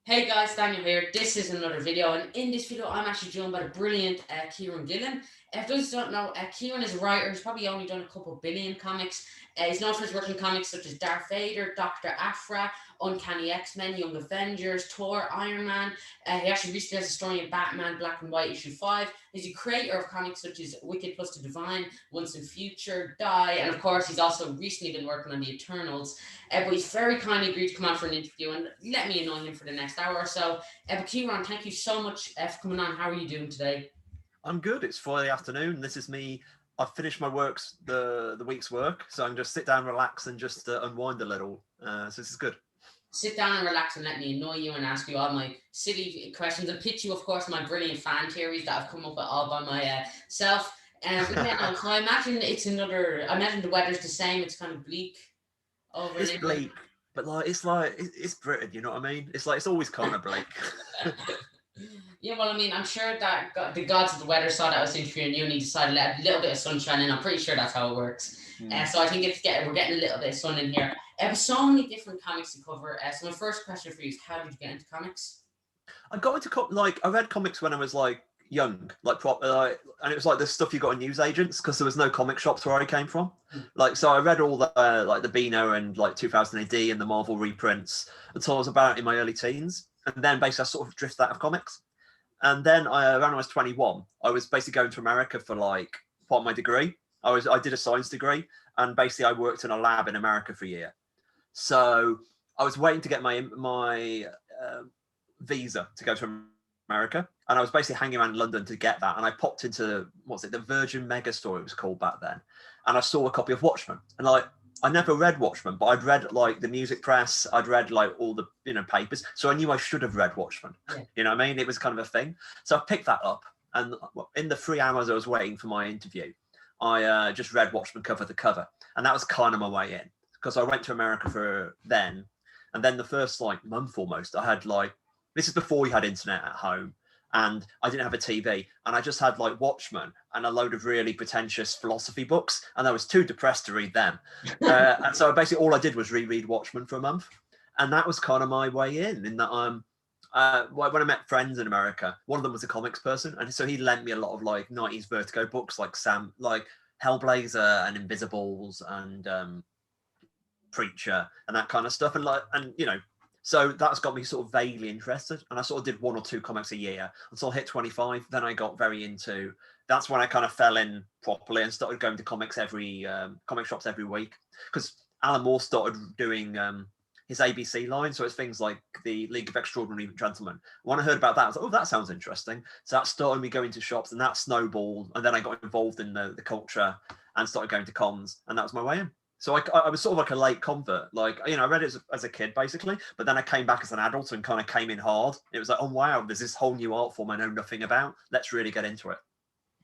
Hey guys, Daniel here. This is another video, and in this video, I'm actually joined by the brilliant Kieron Gillen. If those who don't know, Kieron is a writer. He's probably only done a couple billion comics. He's known for his work in comics such as Darth Vader, Doctor Aphra, Uncanny X-Men, Young Avengers, Thor, Ironman. He actually recently has a story in Batman Black and White issue 5. He's a creator of comics such as Wicked Plus the Divine, Once and Future, Die, and of course, he's also recently been working on the Eternals. But he's very kindly agreed to come on for an interview and let me annoy him for the next hour or so. But Kieron, thank you so much for coming on. How are you doing today? I'm good. It's Friday afternoon. This is me. I've finished my the week's work, so I can just sit down, relax, and just unwind a little. So this is good. Sit down and relax and let me annoy you and ask you all my silly questions and pitch you, of course, my brilliant fan theories that I've come up with all by myself. So I imagine I imagine the weather's the same. It's kind of bleak over It's in bleak, but it's Britain. You know what I mean? It's always kind of bleak. Yeah, well, I mean, I'm sure that the gods of the weather saw that I was interviewing you and he decided to let a little bit of sunshine in. I'm pretty sure that's how it works. So I think we're getting a little bit of sun in here. There's so many different comics to cover. So my first question for you is, how did you get into comics? I got into I read comics when I was young, and it was like the stuff you got in newsagents because there was no comic shops where I came from. So I read all the the Beano and 2000 AD and the Marvel reprints until I was about in my early teens, and then basically I sort of drifted out of comics. And then around when I was 21, I was basically going to America for part of my degree. I did a science degree, and basically I worked in a lab in America for a year. So I was waiting to get my visa to go to America, and I was basically hanging around London to get that. And I popped into the Virgin Megastore, it was called back then, and I saw a copy of Watchmen. And I never read Watchmen, but I'd read the music press, I'd read all the papers, so I knew I should have read Watchmen. Yeah. You know what I mean? It was kind of a thing. So I picked that up, and in the 3 hours I was waiting for my interview, I just read Watchmen cover to cover, and that was kind of my way in, because I went to America for then, and then the first month almost, I had this is before we had internet at home, and I didn't have a TV, and I just had Watchmen and a load of really pretentious philosophy books, and I was too depressed to read them. And so basically all I did was reread Watchmen for a month, and that was kind of my way in that when I met friends in America, one of them was a comics person, and so he lent me a lot of 90s Vertigo books like Hellblazer and Invisibles and Preacher and that kind of stuff, so that's got me sort of vaguely interested, and I sort of did 1 or 2 comics a year until I hit 25. Then I got very into. That's when I kind of fell in properly and started going to comic shops every week, because Alan Moore started doing his ABC line, so it's things like the League of Extraordinary Gentlemen. When I heard about that, I was like, oh, that sounds interesting. So that started me going to shops, and that snowballed, and then I got involved in the culture and started going to cons, and that was my way in. So I was sort of a late convert. I read it as a kid, basically, but then I came back as an adult and kind of came in hard. It was like, oh, wow, there's this whole new art form I know nothing about. Let's really get into it.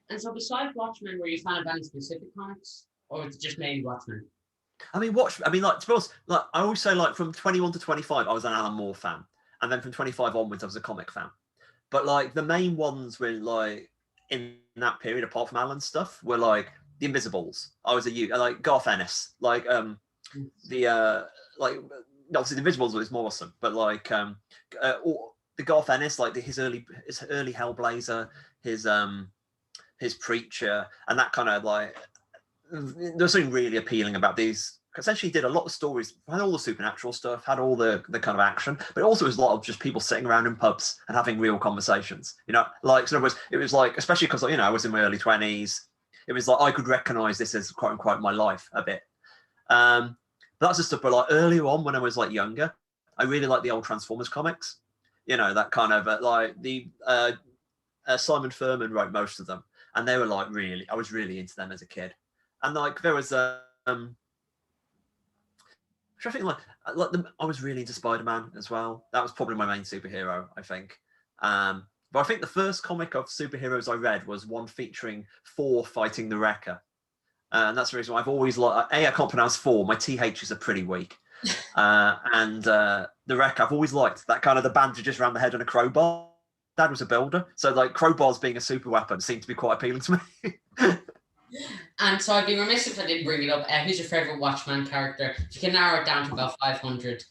And so besides Watchmen, were you a fan of any specific comics, or was it just mainly Watchmen? To be honest, I always say, from 21 to 25, I was an Alan Moore fan. And then from 25 onwards, I was a comic fan. But, the main ones were, in that period, apart from Alan's stuff, were, the Invisibles. I was Garth Ennis, obviously the Invisibles was more awesome, but the Garth Ennis, his early Hellblazer, his Preacher, and that kind of there's something really appealing about these. Essentially, he did a lot of stories, had all the supernatural stuff, had all the kind of action, but also was a lot of just people sitting around in pubs and having real conversations. So in other words, it was especially because I was in my early 20s. It was I could recognize this as quote unquote my life a bit. But that's the stuff. But earlier on, when I was younger, I really liked the old Transformers comics. That kind of Simon Furman wrote most of them, and they were really. I was really into them as a kid. And there was I think I was really into Spider-Man as well. That was probably my main superhero, I think. But I think the first comic of superheroes I read was one featuring Thor fighting the Wrecker. And that's the reason why I've always I can't pronounce Thor. My THs are pretty weak. And the Wrecker, I've always liked that kind of the bandages around the head and a crowbar. Dad was a builder. So crowbars being a super weapon seemed to be quite appealing to me. And so I'd be remiss if I didn't bring it up. Who's your favorite Watchman character? If you can narrow it down to about 500.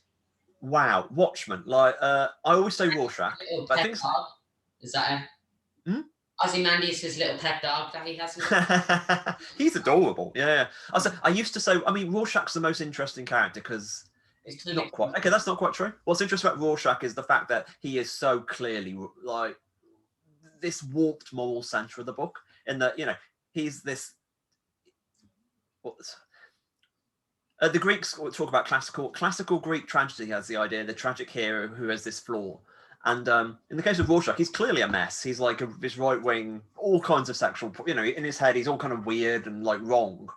Wow, Watchmen. Like, I always say Rorschach, Little but I pet think dog. Is that a Hmm? Ozymandias his little pet dog that he has? He's adorable. Yeah. I used to say, I mean, Rorschach's the most interesting character because It's not clearly quite. Okay, that's not quite true. What's interesting about Rorschach is the fact that he is so clearly like this warped moral center of the book, in that, you know, he's this. What's the Greeks talk about classical Greek tragedy has the idea the tragic hero who has this flaw. And in the case of Rorschach, he's clearly a mess. He's like this right wing, all kinds of sexual, you know, in his head, he's all kind of weird and like wrong.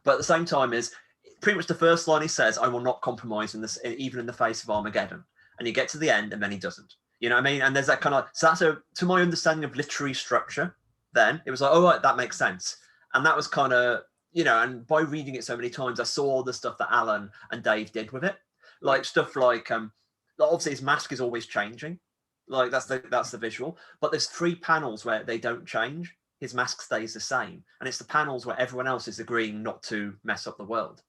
But at the same time, is pretty much the first line he says, "I will not compromise in this, even in the face of Armageddon." And you get to the end, and then he doesn't. You know what I mean? And there's that kind of, so that's to my understanding of literary structure. Then it was like, oh right, that makes sense. And that was kind of, you know, and by reading it so many times, I saw the stuff that Alan and Dave did with it, like stuff like obviously his mask is always changing. Like that's the visual, but there's 3 panels where they don't change. His mask stays the same, and it's the panels where everyone else is agreeing not to mess up the world.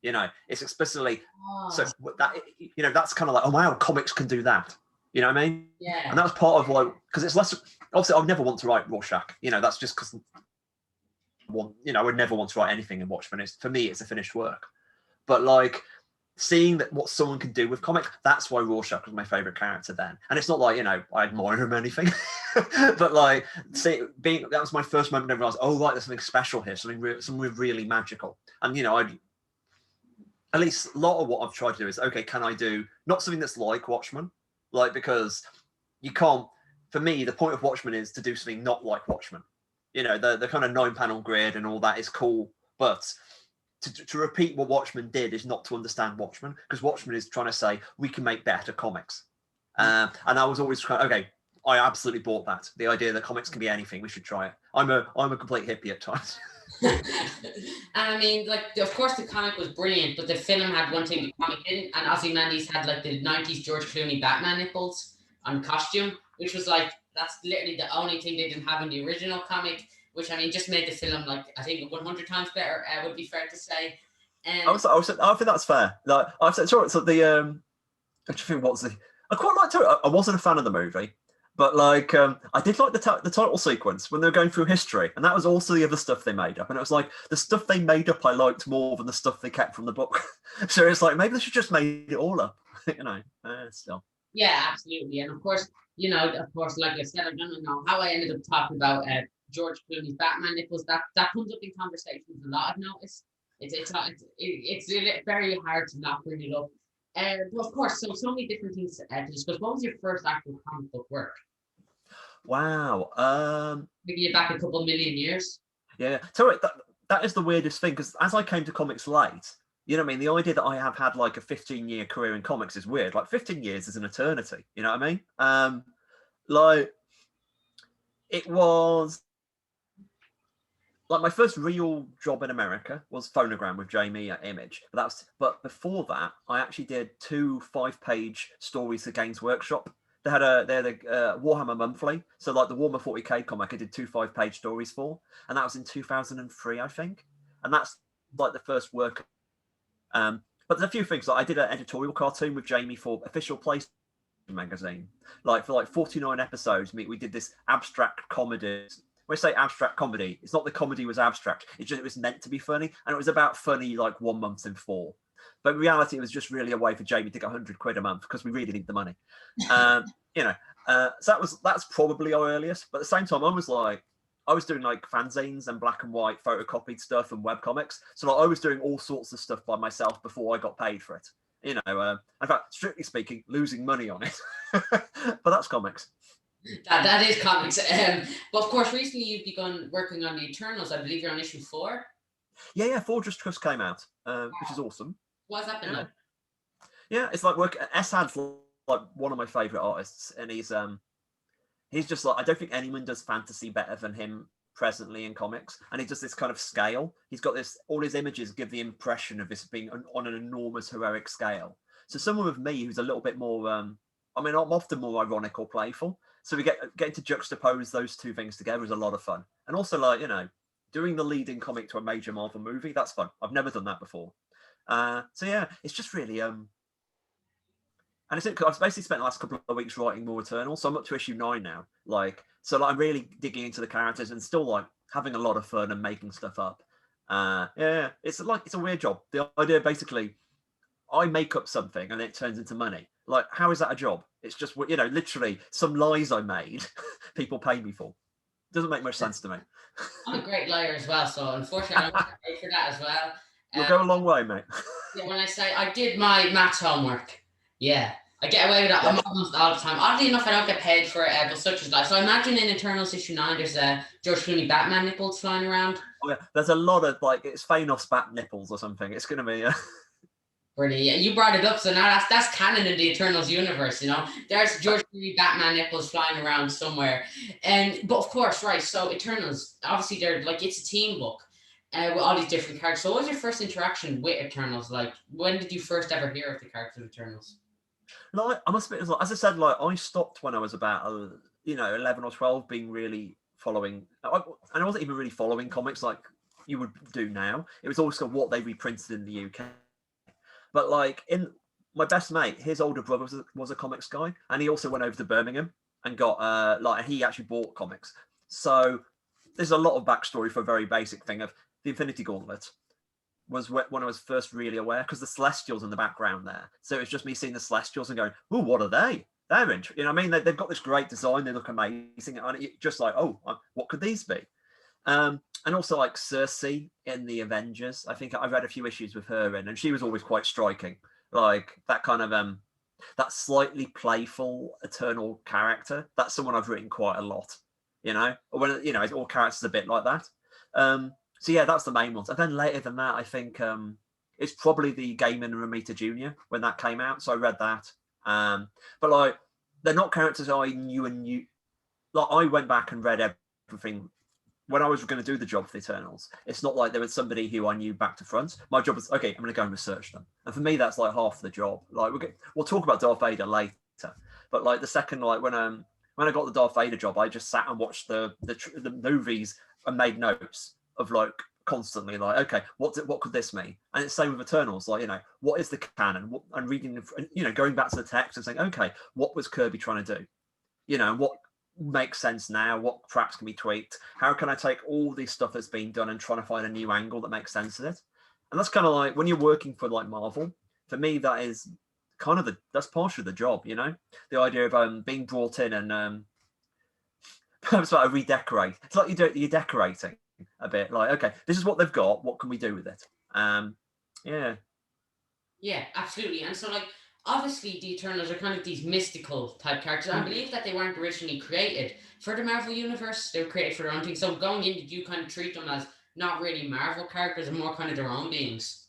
You know, it's explicitly so that, you know, that's kind of like, oh wow, comics can do that. You know what I mean? Yeah. And that was part of why, because it's less. Obviously, I'd never want to write Rorschach. You know, that's just because, you know, I would never want to write anything in Watchmen. It's, for me, it's a finished work. But like, seeing that what someone can do with comics, that's why Rorschach was my favorite character then. And it's not like, you know, I admire him or anything, but like, that was my first moment I realized, oh right, there's something special here, something really magical. And you know, at least a lot of what I've tried to do is, okay, can I do not something that's like Watchmen, like, because you can't. For me, the point of Watchmen is to do something not like Watchmen. You know, the kind of 9-panel grid and all that is cool, but to repeat what Watchmen did is not to understand Watchmen, because Watchmen is trying to say we can make better comics. And I was always trying, okay, I absolutely bought that. The idea that comics can be anything, we should try it. I'm a complete hippie at times. And I mean, like, of course, the comic was brilliant, but the film had one thing the comic didn't, and Ozymandias had like the 90s George Clooney Batman nipples on costume, which was like, that's literally the only thing they didn't have in the original comic, which, I mean, just made the film, like, I think 100 times better, would be fair to say. I think that's fair. Like, I said, sorry, so the I think I quite liked it. I wasn't a fan of the movie, but like, I did like the title sequence when they were going through history, and that was also the other stuff they made up. And it was like, the stuff they made up I liked more than the stuff they kept from the book. So it's like, maybe they should just made it all up, you know. Still. Yeah, absolutely. And of course, you know, like I said, I don't know how I ended up talking about George Clooney's Batman nipples. That comes up in conversations a lot, I've noticed. It's very hard to not bring it up. But of course, so many different things to discuss. What was your first actual comic book work? Wow. Maybe you back a couple million years. Yeah. So that is the weirdest thing, because as I came to comics late, you know what I mean? The idea that I have had like a 15-year career in comics is weird. Like 15 years is an eternity. You know what I mean? Like, it was like my first real job in America was Phonogram with Jamie at Image. But before that, I actually did 2 5-page stories for Games Workshop. They had a Warhammer Monthly, so like the Warhammer 40k comic, I did 2 5-page stories for, and that was in 2003, I think. And that's like the first work. But there's a few things. Like I did an editorial cartoon with Jamie for Official PlayStation magazine. Like for like 49 episodes, we did this abstract comedy. When I say abstract comedy, it's not the comedy was abstract. It's just, it was meant to be funny, and it was about funny like 1 month in 4. But in reality, it was just really a way for Jamie to get 100 quid a month, because we really need the money. You know, so that's probably our earliest. But at the same time, I was doing like fanzines and black and white photocopied stuff and webcomics. So like, I was doing all sorts of stuff by myself before I got paid for it. You know, in fact, strictly speaking, losing money on it. But that's comics. That is comics. But of course, recently you've begun working on the Eternals. I believe you're on issue 4. Yeah, 4 just came out, which is awesome. What's that been like? Yeah, it's like work. Esad's like one of my favorite artists, and he's just like, I don't think anyone does fantasy better than him presently in comics, and he does this kind of scale. He's got this, all his images give the impression of this being on an enormous heroic scale. So someone with me who's a little bit more, I mean, I'm often more ironic or playful. So we getting to juxtapose those two things together is a lot of fun. And also, like, you know, doing the leading comic to a major Marvel movie, that's fun. I've never done that before. So yeah, it's just really And it's I've basically spent the last couple of weeks writing more Eternals, so I'm up to issue 9 now. Like, so like, I'm really digging into the characters and still like having a lot of fun and making stuff up. Yeah, it's a weird job. The idea basically, I make up something and it turns into money. Like, how is that a job? It's just, you know, literally some lies I made, people pay me for. Doesn't make much sense to me. I'm a great liar as well, so unfortunately, I don't get paid for that as well. You'll go a long way, mate. Yeah, when I say I did my maths homework, yeah, I get away with that almost all the time. Oddly enough, I don't get paid for it, but such is life. So I imagine in Eternals issue 9, there's George Clooney Batman nipples flying around. Oh, yeah. There's a lot of like, it's Thanos bat nipples or something. It's going to be. Brilliant. Yeah, you brought it up, so now that's canon in the Eternals universe. You know, there's George Clooney Batman nipples flying around somewhere, but of course, right? So Eternals, obviously, they're like, it's a team book. With all these different characters. So what was your first interaction with Eternals like? When did you first ever hear of the character of Eternals? Like, I must admit, as I said, like, I stopped when I was about 11 or 12, being really following, and I wasn't even really following comics like you would do now. It was also what they reprinted in the UK. But like, in my best mate, his older brother was a comics guy, and he also went over to Birmingham and got he actually bought comics. So there's a lot of backstory for a very basic thing of the Infinity Gauntlet was when I was first really aware, because the Celestials in the background there. So it's just me seeing the Celestials and going, "Oh, what are they? They're interesting." You know what I mean? They've got this great design. They look amazing, and it just like, oh, what could these be? And also like Cersei in the Avengers. I think I read a few issues with her in, and she was always quite striking. Like that kind of that slightly playful eternal character. That's someone I've written quite a lot. You know, when all characters are a bit like that. So yeah, that's the main ones. And then later than that, I think it's probably the Gaiman and Romita Jr. when that came out. So I read that. But like, they're not characters I knew. Like, I went back and read everything when I was going to do the job for the Eternals. It's not like there was somebody who I knew back to front. My job was, okay, I'm going to go and research them. And for me, that's like half the job. Like, we'll talk about Darth Vader later. But like the second, like when I got the Darth Vader job, I just sat and watched the movies and made notes of like constantly like, okay, what could this mean? And it's the same with Eternals, like, what is the canon? And reading, going back to the text and saying, okay, what was Kirby trying to do? What makes sense now? What perhaps can be tweaked? How can I take all this stuff that's been done and trying to find a new angle that makes sense of it? And that's kind of like when you're working for like Marvel. For me, that is kind of that's partially the job. The idea of being brought in and perhaps like a redecorate. It's like you're decorating a bit, like, okay, this is what they've got, what can we do with it? Yeah, absolutely. And so, like, obviously the Eternals are kind of these mystical type characters. I believe that they weren't originally created for the Marvel universe. They were created for their own thing. So going in, did you kind of treat them as not really Marvel characters and more kind of their own beings?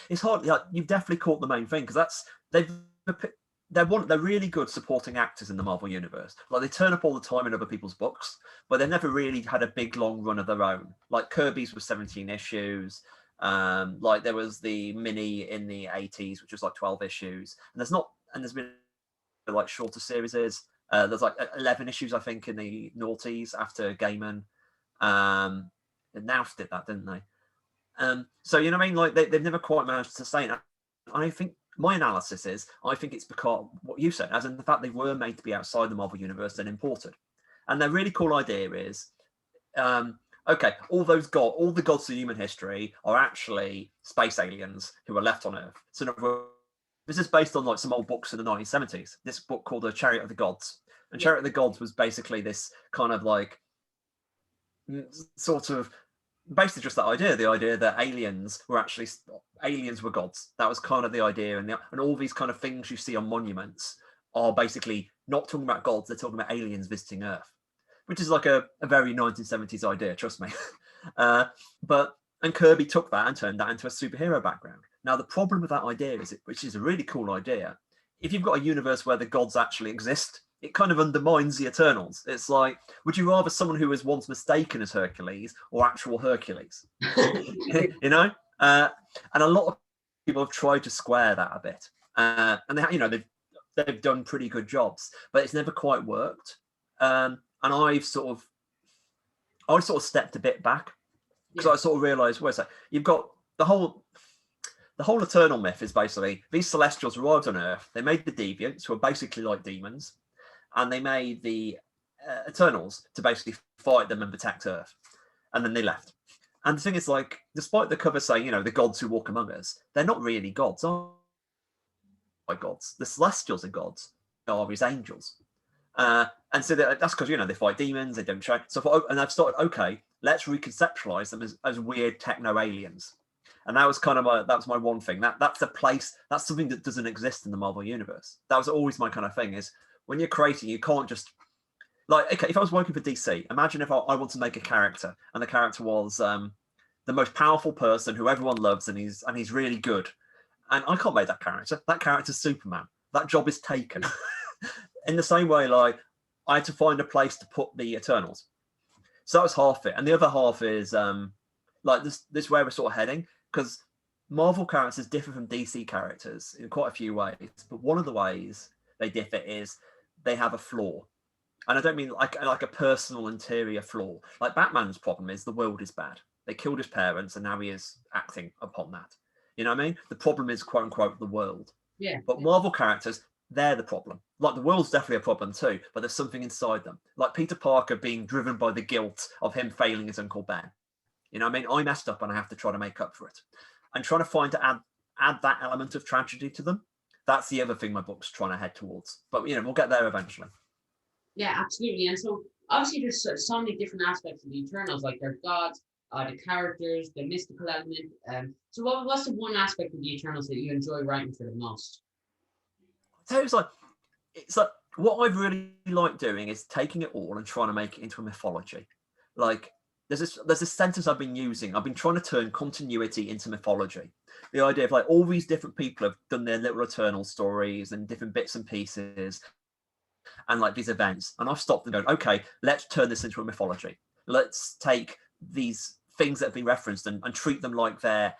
It's hard. Like, you've definitely caught the main thing, because they're really good supporting actors in the Marvel universe. Like, they turn up all the time in other people's books, but they've never really had a big long run of their own. Like Kirby's was 17 issues. Like there was the mini in the 80s, which was like 12 issues. And there's been like shorter series. There's like 11 issues, I think, in the noughties after Gaiman. And Nauf did that, didn't they? So you know what I mean? Like they've never quite managed to sustain it. I think my analysis is, I think it's because what you said, as in the fact they were made to be outside the Marvel universe and imported. And their really cool idea is, okay, all the gods of human history are actually space aliens who are left on Earth. So this is based on like some old books in the 1970s. This book called The Chariot of the Gods. And Chariot of the Gods was basically this kind of like sort of basically just that idea, the idea that aliens were gods. That was kind of the idea. And all these kind of things you see on monuments are basically not talking about gods, they're talking about aliens visiting Earth, which is like a very 1970s idea, trust me. And Kirby took that and turned that into a superhero background. Now, the problem with that idea is, which is a really cool idea, if you've got a universe where the gods actually exist, it kind of undermines the Eternals. It's like, would you rather someone who was once mistaken as Hercules or actual Hercules? And a lot of people have tried to square that a bit, and they've done pretty good jobs, but it's never quite worked. And I sort of stepped a bit back because I sort of realised, where's that? You've got the whole the whole Eternal myth is basically these Celestials arrived on Earth. They made the Deviants, who are basically like demons, and they made the Eternals to basically fight them and protect Earth. And then they left. And the thing is, like, despite the cover saying, the gods who walk among us, they're not really gods, are gods. The Celestials are gods. They are his angels. And so that's because, they fight demons, they don't train. So and I've started, okay, let's reconceptualize them as weird techno aliens. And that was kind of my one thing. That's a place, that's something that doesn't exist in the Marvel universe. That was always my kind of thing, is when you're creating, you can't just, like, okay, if I was working for DC, imagine if I want to make a character, and the character was the most powerful person who everyone loves, and he's really good. And I can't make that character. That character's Superman. That job is taken. In the same way, like, I had to find a place to put the Eternals. So that was half it. And the other half is like this where we're sort of heading, because Marvel characters differ from DC characters in quite a few ways. But one of the ways they differ is they have a flaw. And I don't mean like a personal interior flaw. Like Batman's problem is the world is bad. They killed his parents and now he is acting upon that. You know what I mean? The problem is, quote unquote, the world. Yeah. But Marvel characters, they're the problem. Like, the world's definitely a problem too, but there's something inside them. Like Peter Parker being driven by the guilt of him failing his Uncle Ben. You know what I mean? I messed up and I have to try to make up for it. And trying to find to add that element of tragedy to them. That's the other thing my book's trying to head towards. But, we'll get there eventually. Yeah, absolutely. And so obviously there's so many different aspects of the Eternals, like their gods, the characters, the mystical element. So what's the one aspect of the Eternals that you enjoy writing for the most? So it's like what I've really liked doing is taking it all and trying to make it into a mythology. Like, there's this sentence I've been using. I've been trying to turn continuity into mythology. The idea of, like, all these different people have done their little Eternal stories and different bits and pieces and like these events. And I've stopped and gone, okay, let's turn this into a mythology. Let's take these things that have been referenced and treat them like they're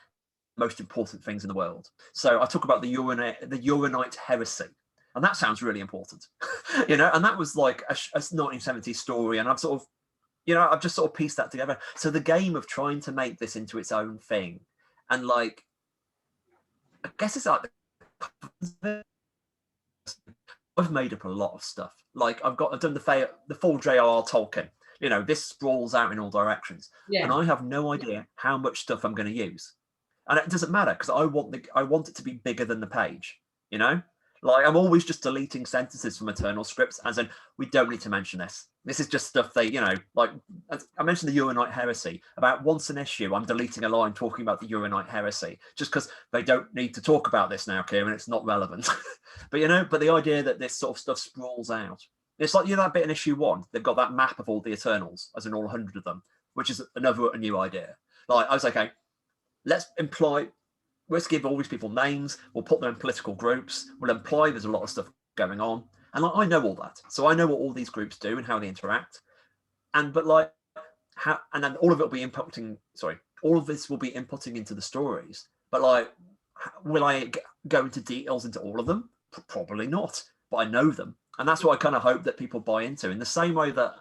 most important things in the world. So I talk about the Uranite heresy. And that sounds really important, and that was like a 1970s story. And I've sort of, I've just sort of pieced that together. So the game of trying to make this into its own thing, and like, I guess it's like, I've made up a lot of stuff. Like, I've done the full J.R.R. Tolkien. This sprawls out in all directions, and I have no idea how much stuff I'm going to use. And it doesn't matter, because I want it to be bigger than the page. Like, I'm always just deleting sentences from Eternal scripts, as in, we don't need to mention this. This is just stuff they, like, I mentioned the Uranite heresy. About once an issue, I'm deleting a line talking about the Uranite heresy, just because they don't need to talk about this now, Kieron. It's not relevant. But the idea that this sort of stuff sprawls out. It's like, that bit in issue 1, they've got that map of all the Eternals, as in all 100 of them, which is a new idea. Like, I was like, okay, let's give all these people names. We'll put them in political groups. We'll imply there's a lot of stuff going on. And like, I know all that. So I know what all these groups do and how they interact. And then all of it will be all of this will be inputting into the stories. But like, will I go into details into all of them? Probably not. But I know them. And that's what I kind of hope that people buy into, in the same way that,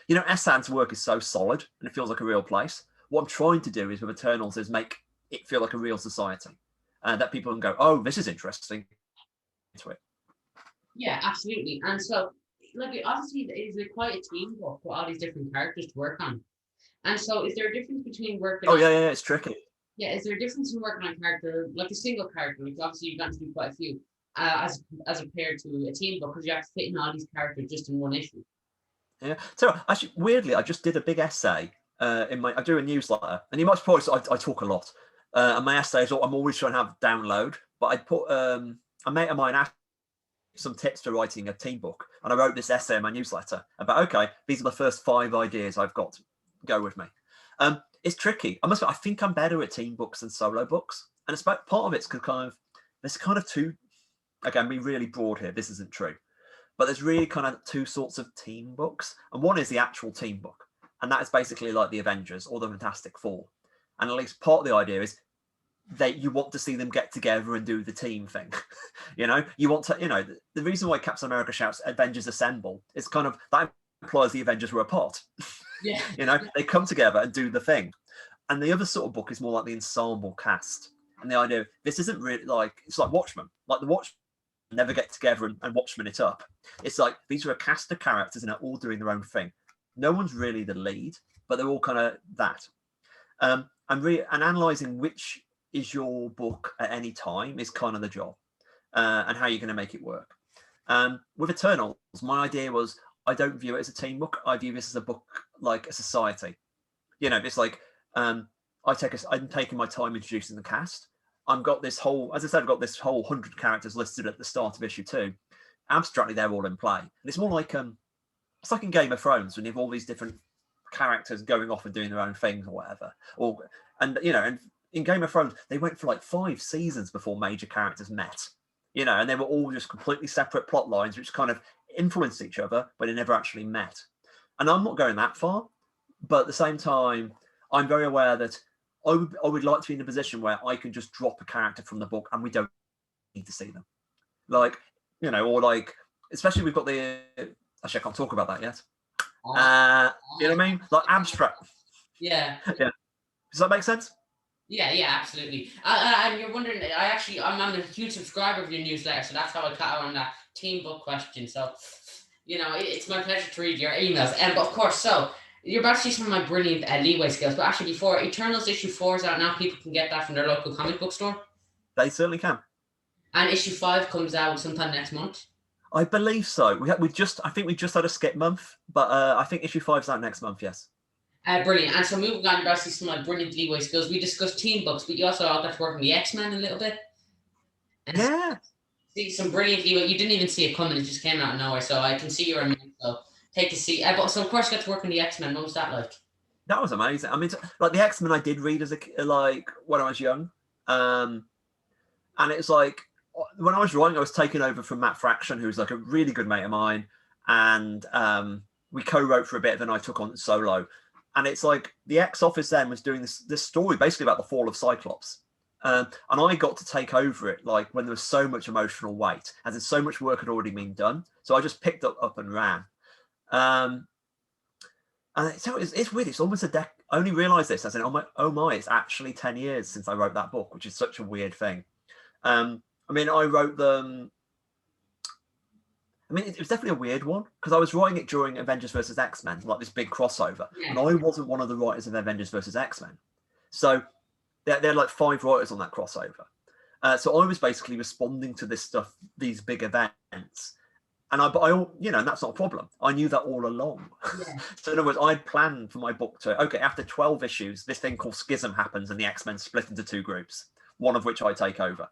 Essan's work is so solid and it feels like a real place. What I'm trying to do is with Eternals is make it feel like a real society, that people can go, oh, this is interesting. Into it. Yeah, absolutely. And so, like, obviously, it is quite a team book for all these different characters to work on. And so, is there a difference between working? Oh, yeah, it's tricky. Yeah, is there a difference in working on a character, like a single character? Like, obviously, you've got to do quite a few, as compared to a team book, because you have to fit in all these characters just in one issue. Yeah. So actually, weirdly, I just did a big essay. I do a newsletter, and you might suppose I talk a lot. And my essays, I'm always trying to have download, but I put a mate of mine asked some tips for writing a team book, and I wrote this essay in my newsletter about, okay, these are the first 5 ideas I've got. Go with me. It's tricky. I think I'm better at team books than solo books, and it's part of it's there's kind of two. Again, be really broad here. This isn't true, but there's really kind of 2 sorts of team books, and one is the actual team book, and that is basically like the Avengers or the Fantastic Four. And at least part of the idea is you want to see them get together and do the team thing. You want to, the reason why Captain America shouts Avengers Assemble is kind of, that implies the Avengers were apart. Yeah. They come together and do the thing. And the other sort of book is more like the ensemble cast. And the idea of this isn't really like, it's like Watchmen. Like the Watchmen never get together and Watchmen it up. It's like these are a cast of characters and they're all doing their own thing. No one's really the lead, but they're all kind of that. And analysing which is your book at any time is kind of the job, and how you're going to make it work. With Eternals, my idea was I don't view it as a team book. I view this as a book like a society. You know, it's like I'm taking my time introducing the cast. I've got this whole, as I said, I've got this whole 100 characters listed at the start of issue 2. Abstractly, they're all in play. And it's more like it's like in Game of Thrones when you have all these different characters going off and doing their own things or whatever. And in Game of Thrones, they went for like 5 seasons before major characters met. You know, and they were all just completely separate plot lines, which kind of influenced each other, but they never actually met. And I'm not going that far, but at the same time, I'm very aware that I would like to be in a position where I can just drop a character from the book and we don't need to see them. Like, you know, or like, especially we've got the, actually I can't talk about that yet. You know what I mean? Like abstract. Yeah. Yeah. Does that make sense? Yeah, absolutely. And you're wondering, I'm a huge subscriber of your newsletter, so that's how I cut on that team book question. So, you know, it's my pleasure to read your emails. But of course, so you're about to see some of my brilliant leeway skills. But actually, before Eternals issue 4 is out now, people can get that from their local comic book store. They certainly can. And issue 5 comes out sometime next month. I believe so. I think we just had a skip month, but I think issue 5 is out next month. Yes. Brilliant. And so moving on, you're see some of my brilliant leeway skills. We discussed team books, but you also all got to work on the X-Men a little bit. And yeah. See some brilliant leeway. You didn't even see it coming; it just came out of nowhere. So I can see you're amazing. So take a seat. But so of course, you got to work on the X-Men. What was that like? That was amazing. I mean, like the X-Men, I did read as like when I was young, and it's like when I was writing, I was taken over from Matt Fraction, who's like a really good mate of mine, and we co-wrote for a bit. Then I took on solo. And it's like the X-Office then was doing this story basically about the fall of Cyclops. And I got to take over it like when there was so much emotional weight, as in so much work had already been done. So I just picked up and ran. And so it's weird. It's almost I only realised this as in, oh my, it's actually 10 years since I wrote that book, which is such a weird thing. I mean, I wrote them. I mean, it was definitely a weird one because I was writing it during Avengers versus X-Men, like this big crossover. Yeah. And I wasn't one of the writers of Avengers versus X-Men. So there are like 5 writers on that crossover. So I was basically responding to this stuff, these big events. And and that's not a problem. I knew that all along. Yeah. So in other words, I'd planned for my book after 12 issues, this thing called Schism happens and the X-Men split into 2 groups, one of which I take over.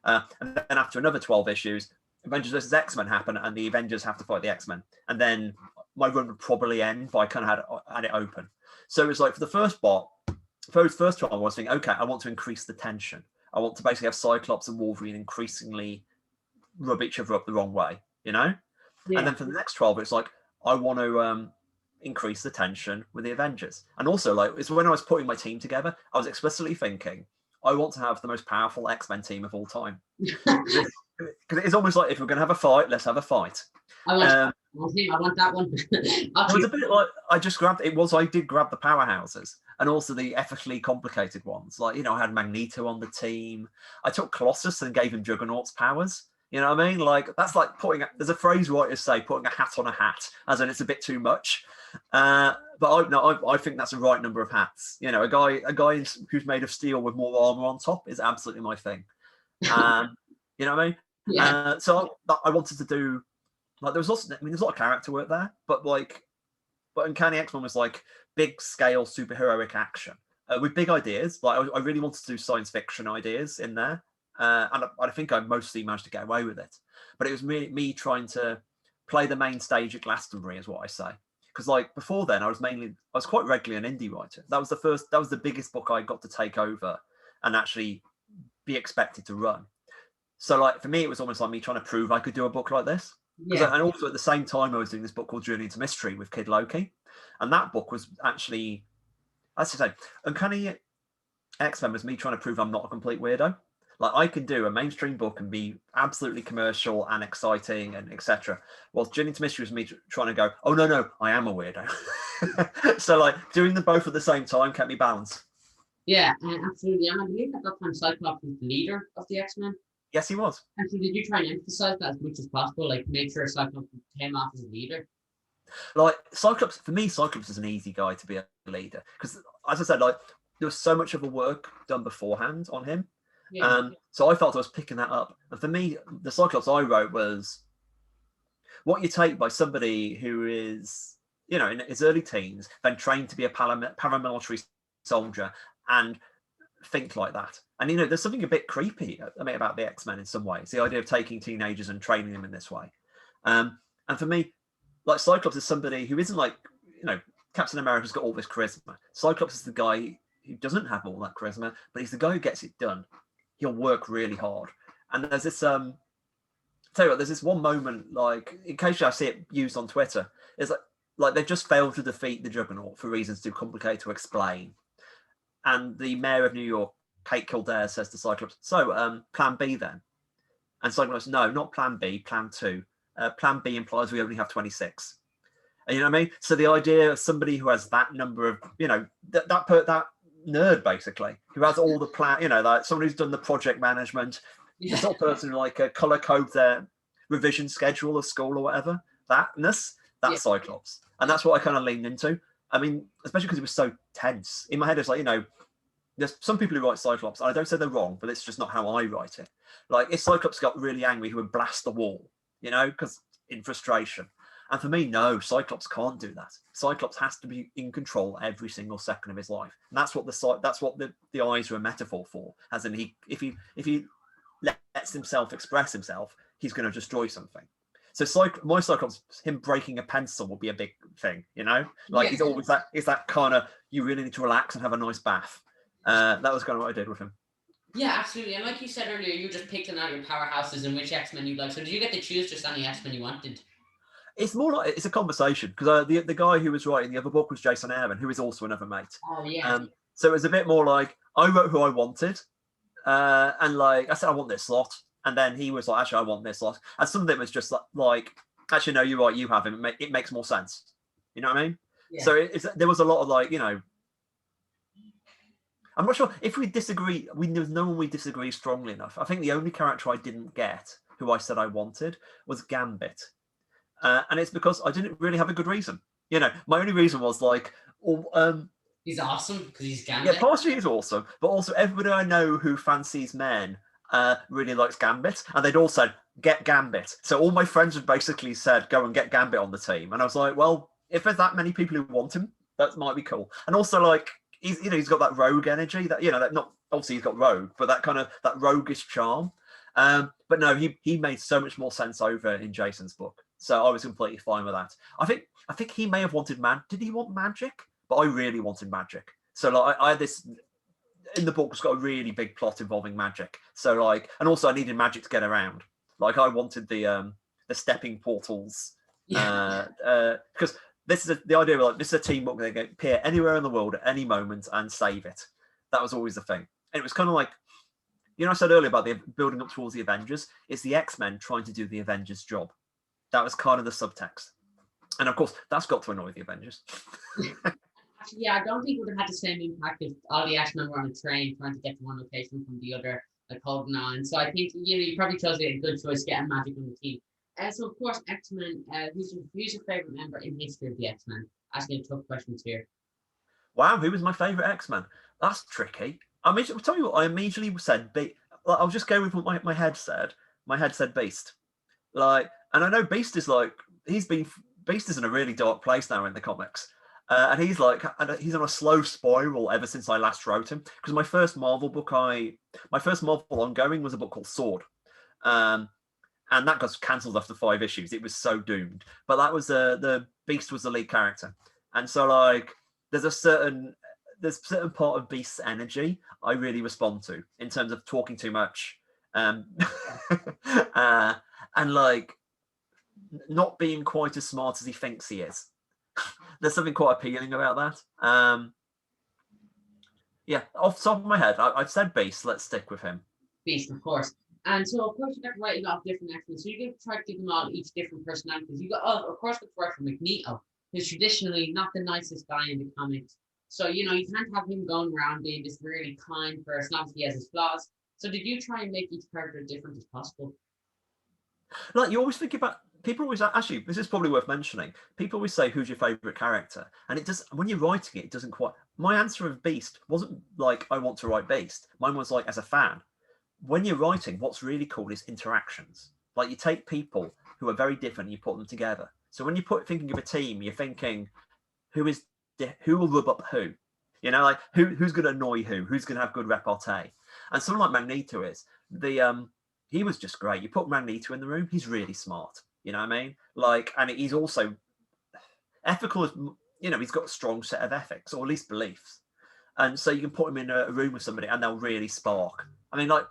And then after another 12 issues, Avengers versus X-Men happen and the Avengers have to fight the X-Men. And then my run would probably end, but I kind of had it open. So it was like for the first time I was thinking, okay, I want to increase the tension. I want to basically have Cyclops and Wolverine increasingly rub each other up the wrong way, you know? Yeah. And then for the next 12, it's like, I want to increase the tension with the Avengers. And also like, it's when I was putting my team together, I was explicitly thinking, I want to have the most powerful X-Men team of all time. Because it's almost like if we're going to have a fight, let's have a fight. I want that one. It was a bit like I did grab the powerhouses and also the ethically complicated ones. Like, you know, I had Magneto on the team. I took Colossus and gave him Juggernaut's powers. You know what I mean? Like, that's like there's a phrase writers say, putting a hat on a hat, as in it's a bit too much. But I think that's the right number of hats. You know, a guy who's made of steel with more armor on top is absolutely my thing. You know what I mean? Yeah. So I wanted to do like there's a lot of character work there, but Uncanny X-Men was like big scale superheroic action with big ideas. Like I really wanted to do science fiction ideas in there, and I think I mostly managed to get away with it. But it was me trying to play the main stage at Glastonbury, is what I say. Because like before then, I was quite regularly an indie writer. That was the biggest book I got to take over and actually be expected to run. So like for me, it was almost like me trying to prove I could do a book like this. Yeah. And also at the same time, I was doing this book called Journey into Mystery with Kid Loki. And that book was actually, as I say, Uncanny X-Men was me trying to prove I'm not a complete weirdo. Like I can do a mainstream book and be absolutely commercial and exciting and etc. Whilst Journey into Mystery was me trying to go, oh no, I am a weirdo. So like doing them both at the same time kept me balanced. Yeah, absolutely. And I believe at that time Cyclops was the leader of the X-Men. Yes, he was. And so did you try and emphasize that as much as possible, like make sure Cyclops came off as a leader? Like Cyclops, for me, Cyclops is an easy guy to be a leader because, as I said, like there was so much of the work done beforehand on him. Yeah. So I felt I was picking that up. And for me, the Cyclops I wrote was what you take by somebody who is, in his early teens, then trained to be a paramilitary soldier and think like that. And there's something a bit creepy, about the X-Men in some ways. The idea of taking teenagers and training them in this way. And for me, like Cyclops is somebody who isn't like, Captain America's got all this charisma. Cyclops is the guy who doesn't have all that charisma, but he's the guy who gets it done. He'll work really hard. And there's this tell you what, there's this one moment, like, in case I see it used on Twitter, it's like they've just failed to defeat the Juggernaut for reasons too complicated to explain. And the mayor of New York, Kate Kildare, says to Cyclops, so plan B then? And Cyclops, no, not plan B, plan 2. Plan B implies we only have 26. And you know what I mean? So the idea of somebody who has that number of, that nerd basically, who has all the plan, like someone who's done the project management, the sort of person who like color code their revision schedule of school or whatever, that's Cyclops. And that's what I kind of leaned into. I mean, especially because it was so tense. In my head, it's like, there's some people who write Cyclops, and I don't say they're wrong, but it's just not how I write it. Like, if Cyclops got really angry, he would blast the wall, because in frustration. And for me, no, Cyclops can't do that. Cyclops has to be in control every single second of his life. And that's what the eyes are a metaphor for. As in, if he lets himself express himself, he's going to destroy something. So my Cyclops, him breaking a pencil will be a big thing, Like he's always that kind of, you really need to relax and have a nice bath. That was kind of what I did with him. Yeah, absolutely. And like you said earlier, you just picking out your powerhouses and which X-Men you like. So did you get to choose just any X-Men you wanted? It's more like it's a conversation because the guy who was writing the other book was Jason Aaron, who is also another mate. Oh yeah. So it was a bit more like I wrote who I wanted, and like I said, I want this slot, and then he was like, actually, I want this slot, and some of it was just like actually, no, you're right, you have him. It makes more sense. You know what I mean? Yeah. So there was a lot of like, I'm not sure if we disagree. There's no one we disagree strongly enough. I think the only character I didn't get, who I said I wanted, was Gambit. And it's because I didn't really have a good reason. My only reason was like, he's awesome because he's Gambit. Yeah, partially he's awesome, but also everybody I know who fancies men really likes Gambit, and they'd also get Gambit. So all my friends had basically said, go and get Gambit on the team. And I was like, well, if there's that many people who want him, that might be cool. And also like, he's got that rogue energy that, that not, obviously he's got rogue, but that kind of, that roguish charm. But no, he made so much more sense over in Jason's book. So I was completely fine with that. I think he may have wanted did he want magic? But I really wanted magic. So like I had this in the book, it's got a really big plot involving magic. So like, and also I needed magic to get around. Like I wanted the stepping portals. Because this is the idea of like, this is a team book. They can appear anywhere in the world at any moment and save it. That was always the thing. And it was kind of like, I said earlier about the building up towards the Avengers. It's the X-Men trying to do the Avengers job. That was kind of the subtext. And of course, that's got to annoy the Avengers. Yeah, I don't think it would have had the same impact if all the X-Men were on a train trying to get to one location from the other, like holding on. So I think, you probably chose a good choice getting magic on the team. So of course, X-Men, who's your favorite member in history of the X-Men? Asking tough questions here. Wow, who was my favorite X-Men? That's tricky. I mean, I'll tell you what, I immediately said, I'll just go with what my head said. My head said Beast. Like, and I know Beast is like, Beast is in a really dark place now in the comics. And he's on a slow spiral ever since I last wrote him. Because my first Marvel ongoing was a book called Sword. And that got cancelled after 5 issues. It was so doomed. But that was the Beast was the lead character. And so like, there's a certain part of Beast's energy I really respond to in terms of talking too much. And like, not being quite as smart as he thinks he is. There's something quite appealing about that. Yeah, off the top of my head, I've said Beast. Let's stick with him. Beast, of course. And so, of course, you got to write a lot of different X-Men. So you can try to give them all each different personalities. You got, of course, the writer Magneto, who's traditionally not the nicest guy in the comics. So, you know, you can't have him going around being this really kind person. Obviously, he has his flaws. So, did you try and make each character as different as possible? Like you always think about people always actually. This is probably worth mentioning. People always say, "Who's your favorite character?" And it does when you're writing it, it doesn't quite. My answer of Beast wasn't like I want to write Beast. Mine was like as a fan. When you're writing, what's really cool is interactions. Like you take people who are very different, and you put them together. So when you put thinking of a team, you're thinking who will rub up who. You know, like who's going to annoy who's going to have good repartee. And someone like Magneto is the he was just great. You put Magneto in the room, he's really smart. You know what I mean? Like, and he's also ethical. You know, he's got a strong set of ethics or at least beliefs. And so you can put him in a room with somebody, and they'll really spark. I mean, like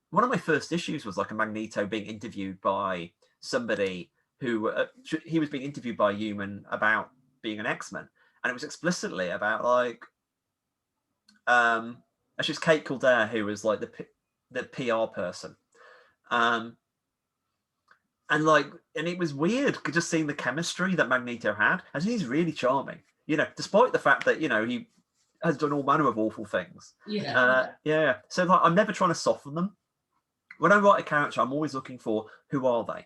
one of my first issues was like a Magneto being interviewed by somebody who he was being interviewed by a human about being an X-Men, and it was explicitly about like it's just Kate Kildare who was like the PR person, and it was weird just seeing the chemistry that Magneto had, and he's really charming, you know, despite the fact that, you know, he has done all manner of awful things. Yeah. So like, I'm never trying to soften them. When I write a character, I'm always looking for who are they.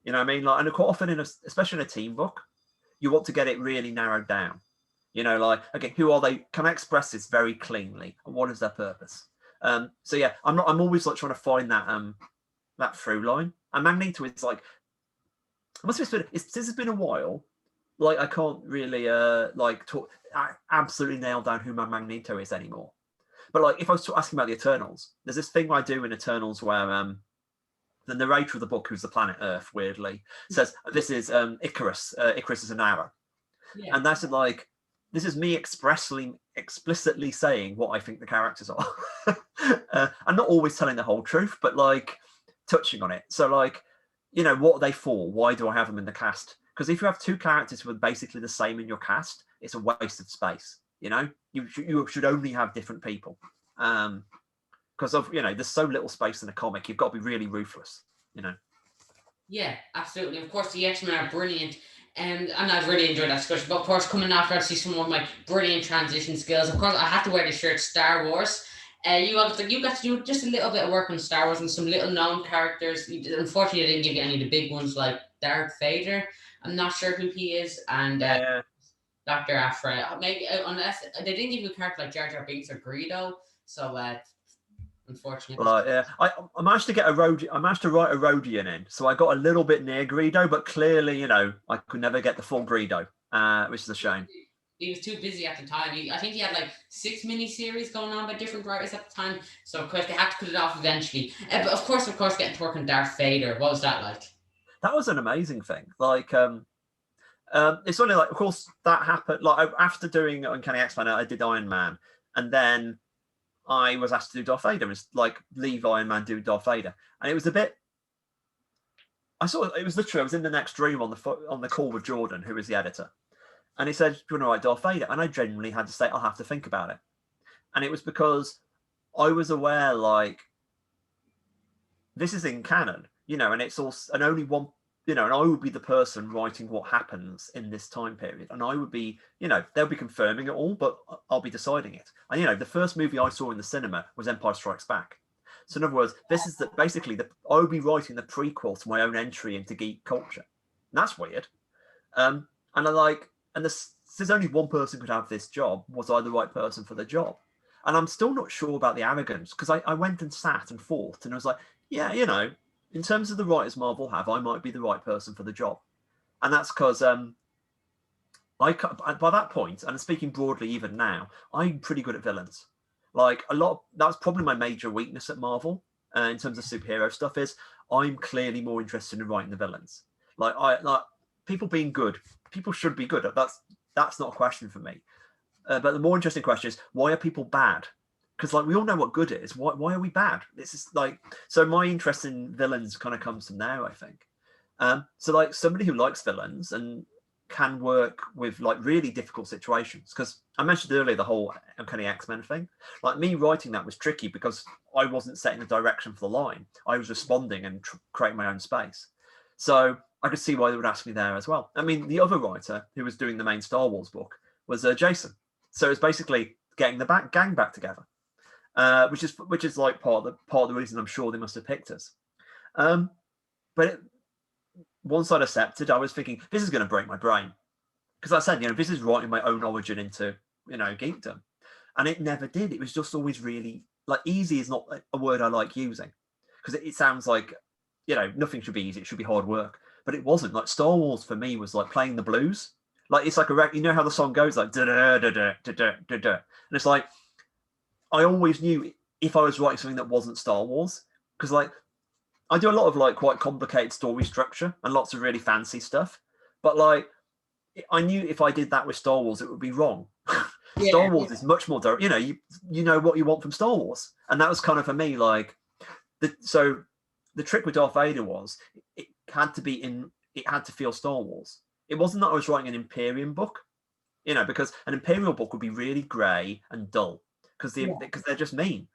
You know what I mean? Like, and quite often especially in a team book, you want to get it really narrowed down. You know, like, okay, who are they? Can I express this very cleanly? And what is their purpose? So yeah, I'm always like trying to find that through line. And Magneto is like, this has been a while. Like, I can't really absolutely nail down who my Magneto is anymore. But like, if I was asking about the Eternals, there's this thing I do in Eternals where the narrator of the book, who's the planet Earth, weirdly says, "This is Icarus. Icarus is an arrow," and that's like, this is me explicitly saying what I think the characters are. I'm not always telling the whole truth, but like touching on it. So like, you know, what are they for? Why do I have them in the cast? Because if you have two characters who are basically the same in your cast, it's a waste of space. You know, you should only have different people. Because of, you know, there's so little space in a comic, you've got to be really ruthless, you know. Yeah, absolutely. Of course, the X-Men are brilliant, and I've really enjoyed that discussion. But of course, coming after, I see some of my brilliant transition skills. Of course, I have to wear the shirt Star Wars. You got to do just a little bit of work on Star Wars and some little known characters. Unfortunately, I didn't give you any of the big ones like Darth Vader. I'm not sure who he is, and Dr. Aphra. Maybe unless they didn't give you a character like Jar Jar Binks or Greedo. So unfortunately. Well, yeah, I managed to get I managed to write a Rhodian in, so I got a little bit near Greedo, but clearly, you know, I could never get the full Greedo, which is a shame. He was too busy at the time. I think he had like 6 mini-series going on by different writers at the time. So of course they had to cut it off eventually. But of course, getting to work on Darth Vader. What was that like? That was an amazing thing. Like, it's only like, of course, that happened. Like after doing Uncanny X-Men, I did Ironman, and then I was asked to do Darth Vader. It's like leave Iron Man, do Darth Vader, and it was a bit. It was literally I was in the next room on the call with Jordan, who was the editor, and he said, "Do you want to write Darth Vader?" And I genuinely had to say, "I'll have to think about it," and it was because I was aware, like, this is in canon, you know, and it's also and only one. You know, and I would be the person writing what happens in this time period. And I would be, you know, they'll be confirming it all, but I'll be deciding it. And, you know, the first movie I saw in the cinema was Empire Strikes Back. So in other words, this is basically I would be writing the prequel to my own entry into geek culture. And that's weird. And there's only one person could have this job. Was I the right person for the job? And I'm still not sure about the arrogance, because I went and sat and fought, and I was like, yeah, you know, in terms of the writers Marvel have, I might be the right person for the job. And that's because by that point, and speaking broadly even now, I'm pretty good at villains. Like that's probably my major weakness at Marvel in terms of superhero stuff is I'm clearly more interested in writing the villains. Like people being good, people should be good. That's not a question for me. But the more interesting question is, why are people bad? Because like we all know what good is. Why are we bad? This is like, so my interest in villains kind of comes from there, I think. So like somebody who likes villains and can work with like really difficult situations. Because I mentioned earlier the whole Uncanny X-Men thing. Like me writing that was tricky because I wasn't setting the direction for the line. I was responding and creating my own space. So I could see why they would ask me there as well. I mean, the other writer who was doing the main Star Wars book was Jason. So it's basically getting the gang back together, which is like part of the reason I'm sure they must have picked us. But once I'd accepted, I was thinking this is going to break my brain, because I said, this is writing my own origin into geekdom, and it never did. It was just always really like easy is not a word I like using, because it sounds like nothing should be easy. It should be hard work, but it wasn't. Like Star Wars for me was like playing the blues. Like it's like how the song goes like da da da da da da da da, and it's like I always knew if I was writing something that wasn't Star Wars, because like I do a lot of like quite complicated story structure and lots of really fancy stuff, but like I knew if I did that with Star Wars, it would be wrong. Yeah, Star Wars is much more direct. You know what you want from Star Wars, and that was kind of for me like so the trick with Darth Vader was it had to feel Star Wars. It wasn't that I was writing an Imperium book, because an Imperial book would be really grey and dull because they're just mean.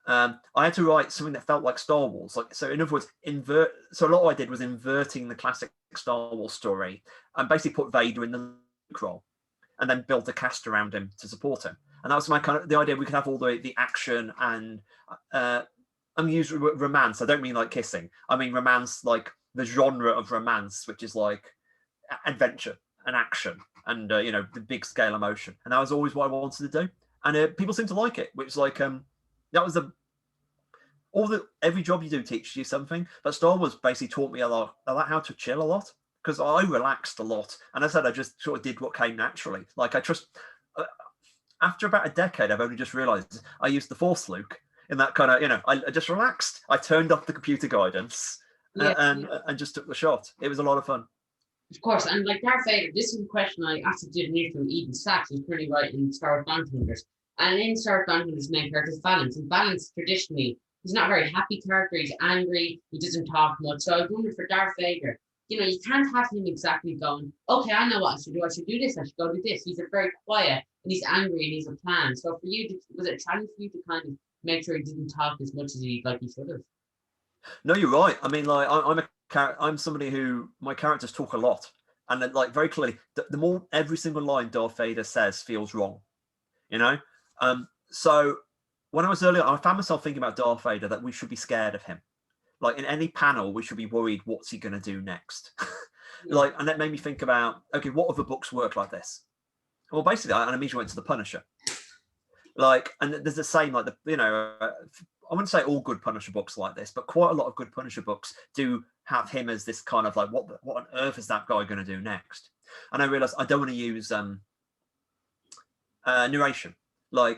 I had to write something that felt like Star Wars. So in other words, so a lot of what I did was inverting the classic Star Wars story and basically put Vader in the role and then build the cast around him to support him. And that was my kind of the idea. We could have all the action and I'm using romance. I don't mean like kissing. I mean romance, like the genre of romance, which is like adventure and action and the big scale emotion. And that was always what I wanted to do. And people seem to like it, which is like that was every job you do teaches you something. But Star Wars basically taught me a lot about how to chill a lot, because I relaxed a lot. And I said I just sort of did what came naturally. Like after about a decade, I've only just realized I used the Force, Luke, in that kind of, I just relaxed. I turned off the computer guidance and just took the shot. It was a lot of fun. Of course, and like Darth Vader, this is a question I actually did hear from Eden Sachs, who's pretty right in Star Wars Bounty Hunters. And in Star Wars Bounty Hunters, main character is Balance. And Balance, traditionally, he's not a very happy character. He's angry. He doesn't talk much. So I was wondering for Darth Vader, you can't have him exactly going, okay, I know what I should do. I should do this. I should go do this. He's a very quiet and he's angry and he's a plan. So for you, was it a challenge for you to kind of make sure he didn't talk as much as he should have? No, you're right. I mean, like I'm somebody who my characters talk a lot, and then, like very clearly, the more every single line Darth Vader says feels wrong, So when I was earlier, I found myself thinking about Darth Vader that we should be scared of him. Like in any panel, we should be worried what's he going to do next. And that made me think about, okay, what other books work like this? Well, basically, I immediately went to the Punisher. And there's the same, like I wouldn't say all good Punisher books like this, but quite a lot of good Punisher books do have him as this kind of like, what on earth is that guy going to do next? And I realized I don't want to use narration. The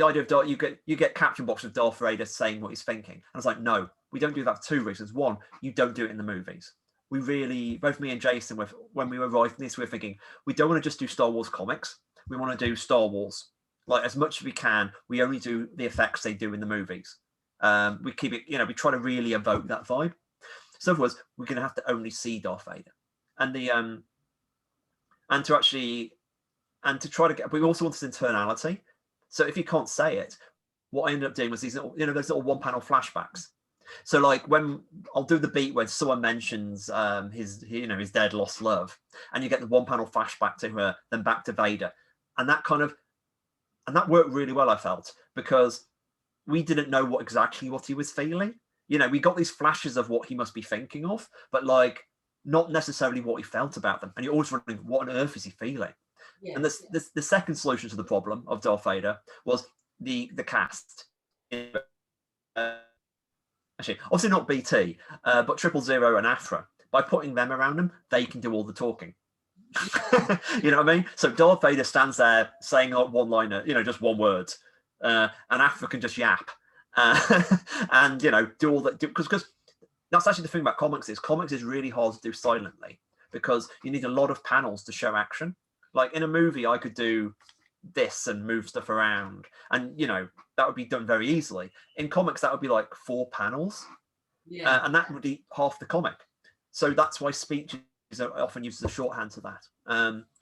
idea of you get caption box of Darth Vader saying what he's thinking. And I was like, no, we don't do that for two reasons. One, you don't do it in the movies. We really, both me and Jason, when we were writing this, we were thinking, we don't want to just do Star Wars comics. We want to do Star Wars. Like as much as we can, we only do the effects they do in the movies. We keep it, we try to really evoke that vibe. So in other words, we're going to have to only see Darth Vader. And to try to get, we also want this internality. So if you can't say it, what I ended up doing was these little, those little one-panel flashbacks. So like when I'll do the beat when someone mentions his dead lost love, and you get the one-panel flashback to her, then back to Vader, and that worked really well, I felt, because we didn't know exactly what he was feeling. We got these flashes of what he must be thinking of, but like not necessarily what he felt about them. And you're always wondering, what on earth is he feeling? Yeah, and the second solution to the problem of Darth Vader was the cast. Actually, obviously not BT, but 000 and Aphra. By putting them around him, they can do all the talking. You know what I mean? So Darth Vader stands there saying one-liner, just one word, and Aphra can just yap, and do all that. Because that's actually the thing about comics is really hard to do silently, because you need a lot of panels to show action. Like in a movie, I could do this and move stuff around, and that would be done very easily. In comics, that would be like 4 panels, and that would be half the comic. So that's why speech is often used as a shorthand to that.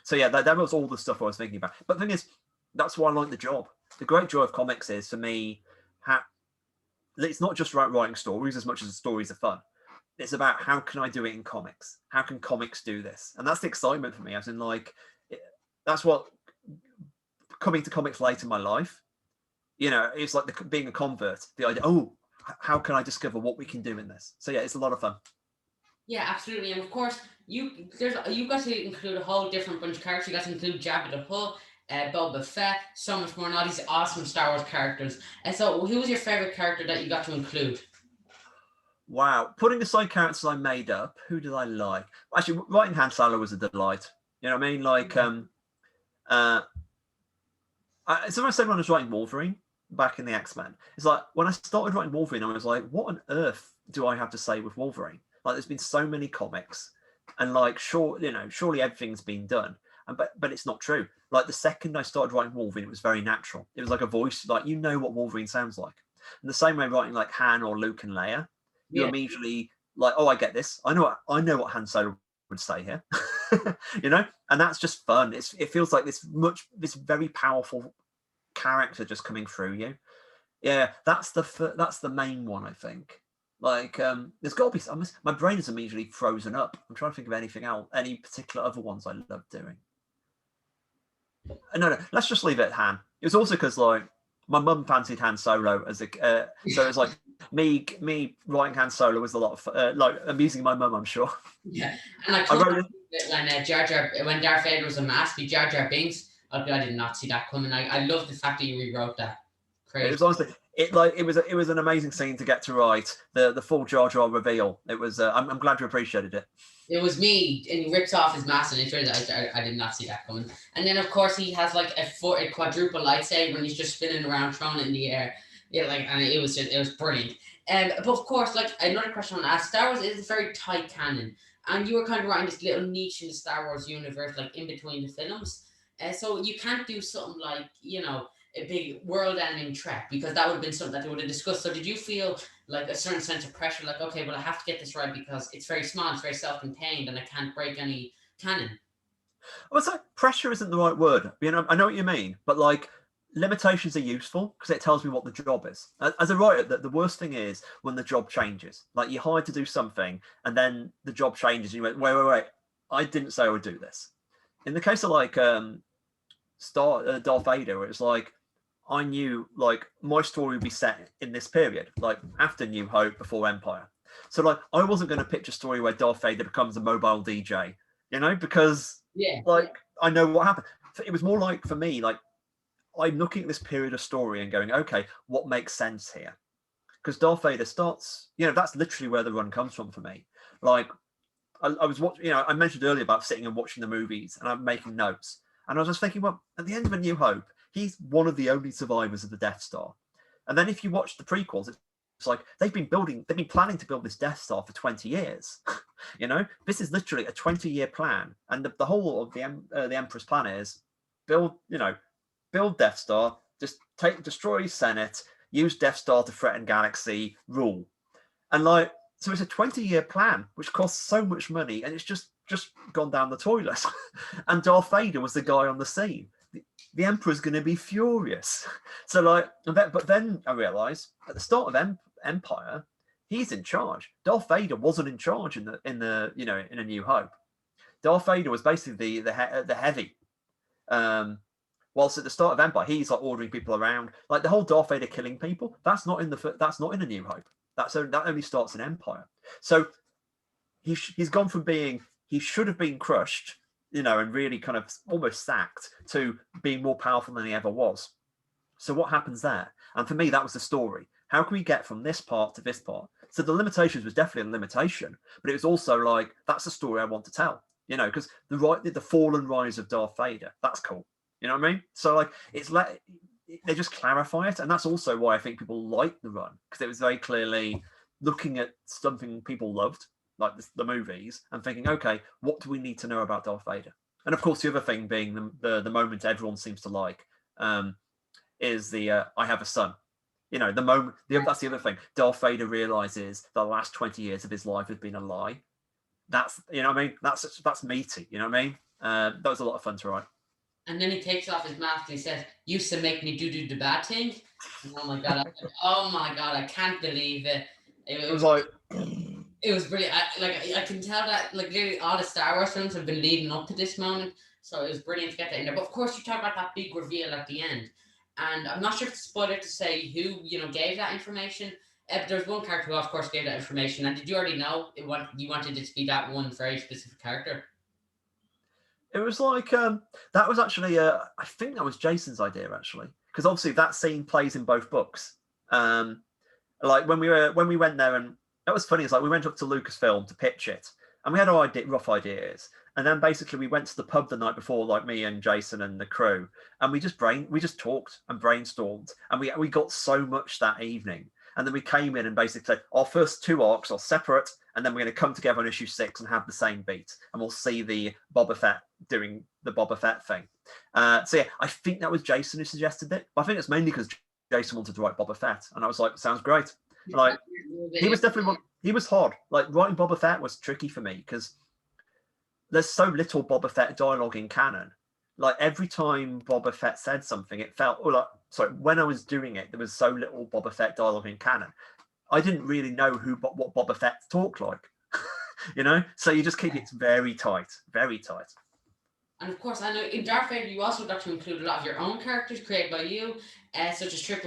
So yeah, that was all the stuff I was thinking about. But the thing is, that's why I like the job. The great joy of comics is, for me, it's not just about writing stories as much as the stories are fun. It's about how can I do it in comics? How can comics do this? And that's the excitement for me. As in, like, that's what coming to comics late in my life, you know, it's like being a convert. The idea, how can I discover what we can do in this? So yeah, it's a lot of fun. Yeah, absolutely. And of course, you got to include a whole different bunch of characters. You got to include Jabba the Hutt, Boba Fett, so much more, and all these awesome Star Wars characters. And so, who was your favorite character that you got to include? Wow. Putting aside characters I made up, who did I like? Actually, writing Han Solo was a delight. You know what I mean? Like, it's almost like when I was writing Wolverine back in the X-Men. It's like when I started writing Wolverine, I was like, what on earth do I have to say with Wolverine? Like, there's been so many comics, and like, surely everything's been done. And but it's not true. Like the second I started writing Wolverine, it was very natural. It was like a voice, like you know what Wolverine sounds like. And the same way writing like Han or Luke and Leia, you Yeah. immediately like, oh, I get this. I know what Han Solo would say here. You know, and that's just fun. It feels like this very powerful character just coming through you. Yeah, that's the main one, I think. Like, there's got to be. My brain is immediately frozen up. I'm trying to think of anything else, any particular other ones I love doing. No, let's just leave it at Han. It was also because like my mum fancied Han Solo as a, so it's like me writing Han Solo was a lot of like amusing my mum, I'm sure. Yeah, and I wrote it when Darth Vader was a mask, Jar Jar Binks. I did not see that coming. I love the fact that you rewrote that. Crazy. It was honestly it was an amazing scene to get to write the full Jar Jar reveal. It was I'm glad you appreciated it. It was me, and he rips off his mask, and it turns out I did not see that coming. And then, of course, he has like a quadruple lightsaber, and he's just spinning around, throwing it in the air. Yeah, like, and it was brilliant. But of course, like another question I want to ask: Star Wars is a very tight canon, and you were kind of writing this little niche in the Star Wars universe, like in between the films. So you can't do something like a big world-ending trek, because that would have been something that they would have discussed. So did you feel like a certain sense of pressure, like, okay, well, I have to get this right because it's very small, it's very self-contained, and I can't break any canon? I was like, pressure isn't the right word. You know, I know what you mean, but like limitations are useful because it tells me what the job is. As a writer, the worst thing is when the job changes. Like you're hired to do something, and then the job changes, and you went, wait, I didn't say I would do this. In the case of like Darth Vader, it's like I knew like my story would be set in this period, like after New Hope, before Empire. So like I wasn't going to pitch a story where Darth Vader becomes a mobile DJ, you know, because like I know what happened. It was more like for me, like I'm looking at this period of story and going, okay, what makes sense here? Because Darth Vader starts, you know, that's literally where the run comes from for me. Like I was watching, you know, I mentioned earlier about sitting and watching the movies and I'm making notes. And I was just thinking, well, at the end of A New Hope, he's one of the only survivors of the Death Star. And then if you watch the prequels, it's like they've been planning to build this Death Star for 20 years. You know, this is literally a 20-year plan. And the whole of the Emperor's plan is build Death Star, just destroy Senate, use Death Star to threaten galaxy, rule. And like, so it's a 20-year plan, which costs so much money, and it's just gone down the toilet. And Darth Vader was the guy on the scene. The Emperor's going to be furious. So like, but then I realized at the start of Empire, he's in charge. Darth Vader wasn't in charge in A New Hope. Darth Vader was basically the heavy. Whilst at the start of Empire, he's like ordering people around. Like the whole Darth Vader killing people, that's not in A New Hope. That only starts in Empire. So he's gone from being, he should have been crushed, you know, and really kind of almost sacked, to being more powerful than he ever was. So what happens there? And for me, that was the story. How can we get from this part to this part? So the limitations was definitely a limitation, but it was also like, that's the story I want to tell, you know, because the fall and rise of Darth Vader, that's cool. You know what I mean? So like, they just clarify it. And that's also why I think people like the run, because it was very clearly looking at something people loved, like the movies, and thinking, okay, what do we need to know about Darth Vader? And of course, the other thing being the moment everyone seems to like is the I have a son. You know, the moment, that's the other thing. Darth Vader realizes the last 20 years of his life has been a lie. That's, you know what I mean? That's meaty, you know what I mean? That was a lot of fun to write. And then he takes off his mask and he says, "Used to make me do the bad thing." And oh my god, I can't believe it. It was like, it was brilliant. I can tell that like literally all the Star Wars films have been leading up to this moment. So it was brilliant to get that in there. But of course, you talk about that big reveal at the end, and I'm not sure if it's a spoiler to say who gave that information. But there's one character who, of course, gave that information. And did you already know you wanted it to be that one very specific character? It was like that was actually I think that was Jason's idea actually, because obviously that scene plays in both books. Like when we went there, and that was funny. It's like we went up to Lucasfilm to pitch it, and we had our rough ideas, and then basically we went to the pub the night before, like me and Jason and the crew, and we just talked and brainstormed, and we got so much that evening. And then we came in and basically said, our first two arcs are separate, and then we're going to come together on issue 6 and have the same beat, and we'll see the Boba Fett doing the Boba Fett thing. So yeah, I think that was Jason who suggested it. But I think it's mainly because Jason wanted to write Boba Fett, and I was like, sounds great. Like he was definitely he was hard. Like writing Boba Fett was tricky for me because there's so little Boba Fett dialogue in canon. Like every time Boba Fett said something, it felt when I was doing it, there was so little Boba Fett dialogue in canon. I didn't really know what Boba Fett talked like, So you just keep it very tight, very tight. And of course, I know in Darth Vader you also got to include a lot of your own characters created by you, such as 000,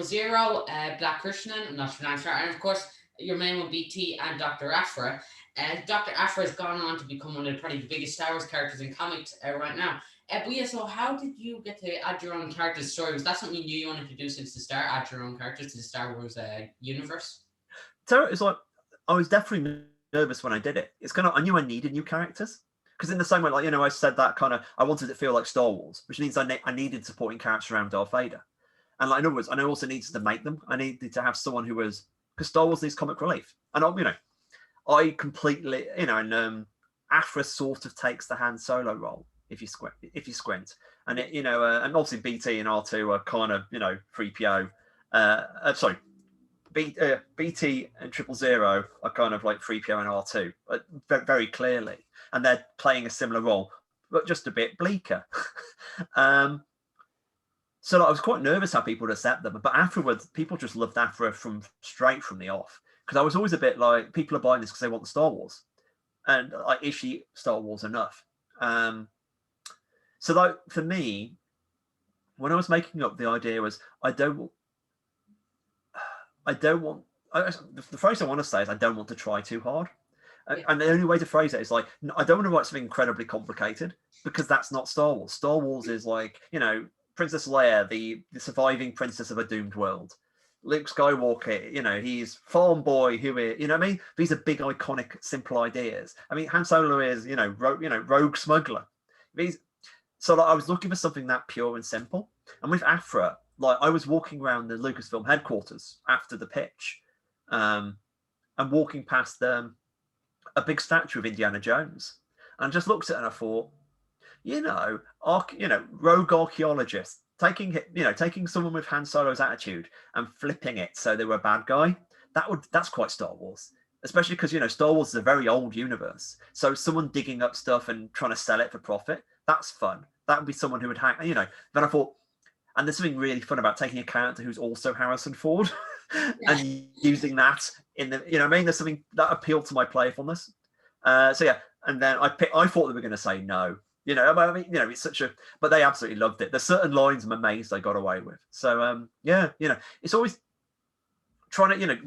Black Krishnan, I'm not sure, and of course your main one BT and Dr. Aphra. Dr. Aphra has gone on to become one of probably the biggest Star Wars characters in comics right now. But yeah, so how did you get to add your own character's story? Was that something you knew you wanted to do since the start? Add your own characters to the Star Wars universe? So it's like I was definitely nervous when I did it. It's kind of I knew I needed new characters because in the same way, like I said that kind of I wanted it to feel like Star Wars, which means I needed supporting characters around Darth Vader, and like in other words, I also needed to make them. I needed to have someone who was because Star Wars needs comic relief, and I completely and Aphra sort of takes the Han Solo role if you squint, and it and obviously BT and R2 are kind of 3PO, sorry. BT and 000 are kind of like 3PO and R2, very clearly, and they're playing a similar role, but just a bit bleaker. So I was quite nervous how people would accept them, but afterwards, people just loved Aphra straight from the off, because I was always a bit like, people are buying this because they want the Star Wars, and like, is she Star Wars enough? So like for me, when I was making up, the idea was the phrase I want to say is I don't want to try too hard. Yeah. And the only way to phrase it is like, I don't want to write something incredibly complicated because that's not Star Wars. Star Wars is like, Princess Leia, the surviving princess of a doomed world. Luke Skywalker, he's farm boy who is, what I mean? These are big, iconic, simple ideas. I mean, Han Solo is, rogue smuggler. So like, I was looking for something that pure and simple. And with Aphra, like I was walking around the Lucasfilm headquarters after the pitch, and walking past a big statue of Indiana Jones, and just looked at it and I thought, rogue archaeologists taking someone with Han Solo's attitude and flipping it so they were a bad guy. That's quite Star Wars, especially because Star Wars is a very old universe. So someone digging up stuff and trying to sell it for profit, that's fun. That would be someone who would hang. Then I thought. And there's something really fun about taking a character who's also Harrison Ford and using that in the, there's something that appealed to my playfulness. So yeah, and then I thought they were going to say no, it's such a, but they absolutely loved it. There's certain lines I'm amazed they got away with. So yeah, it's always trying to,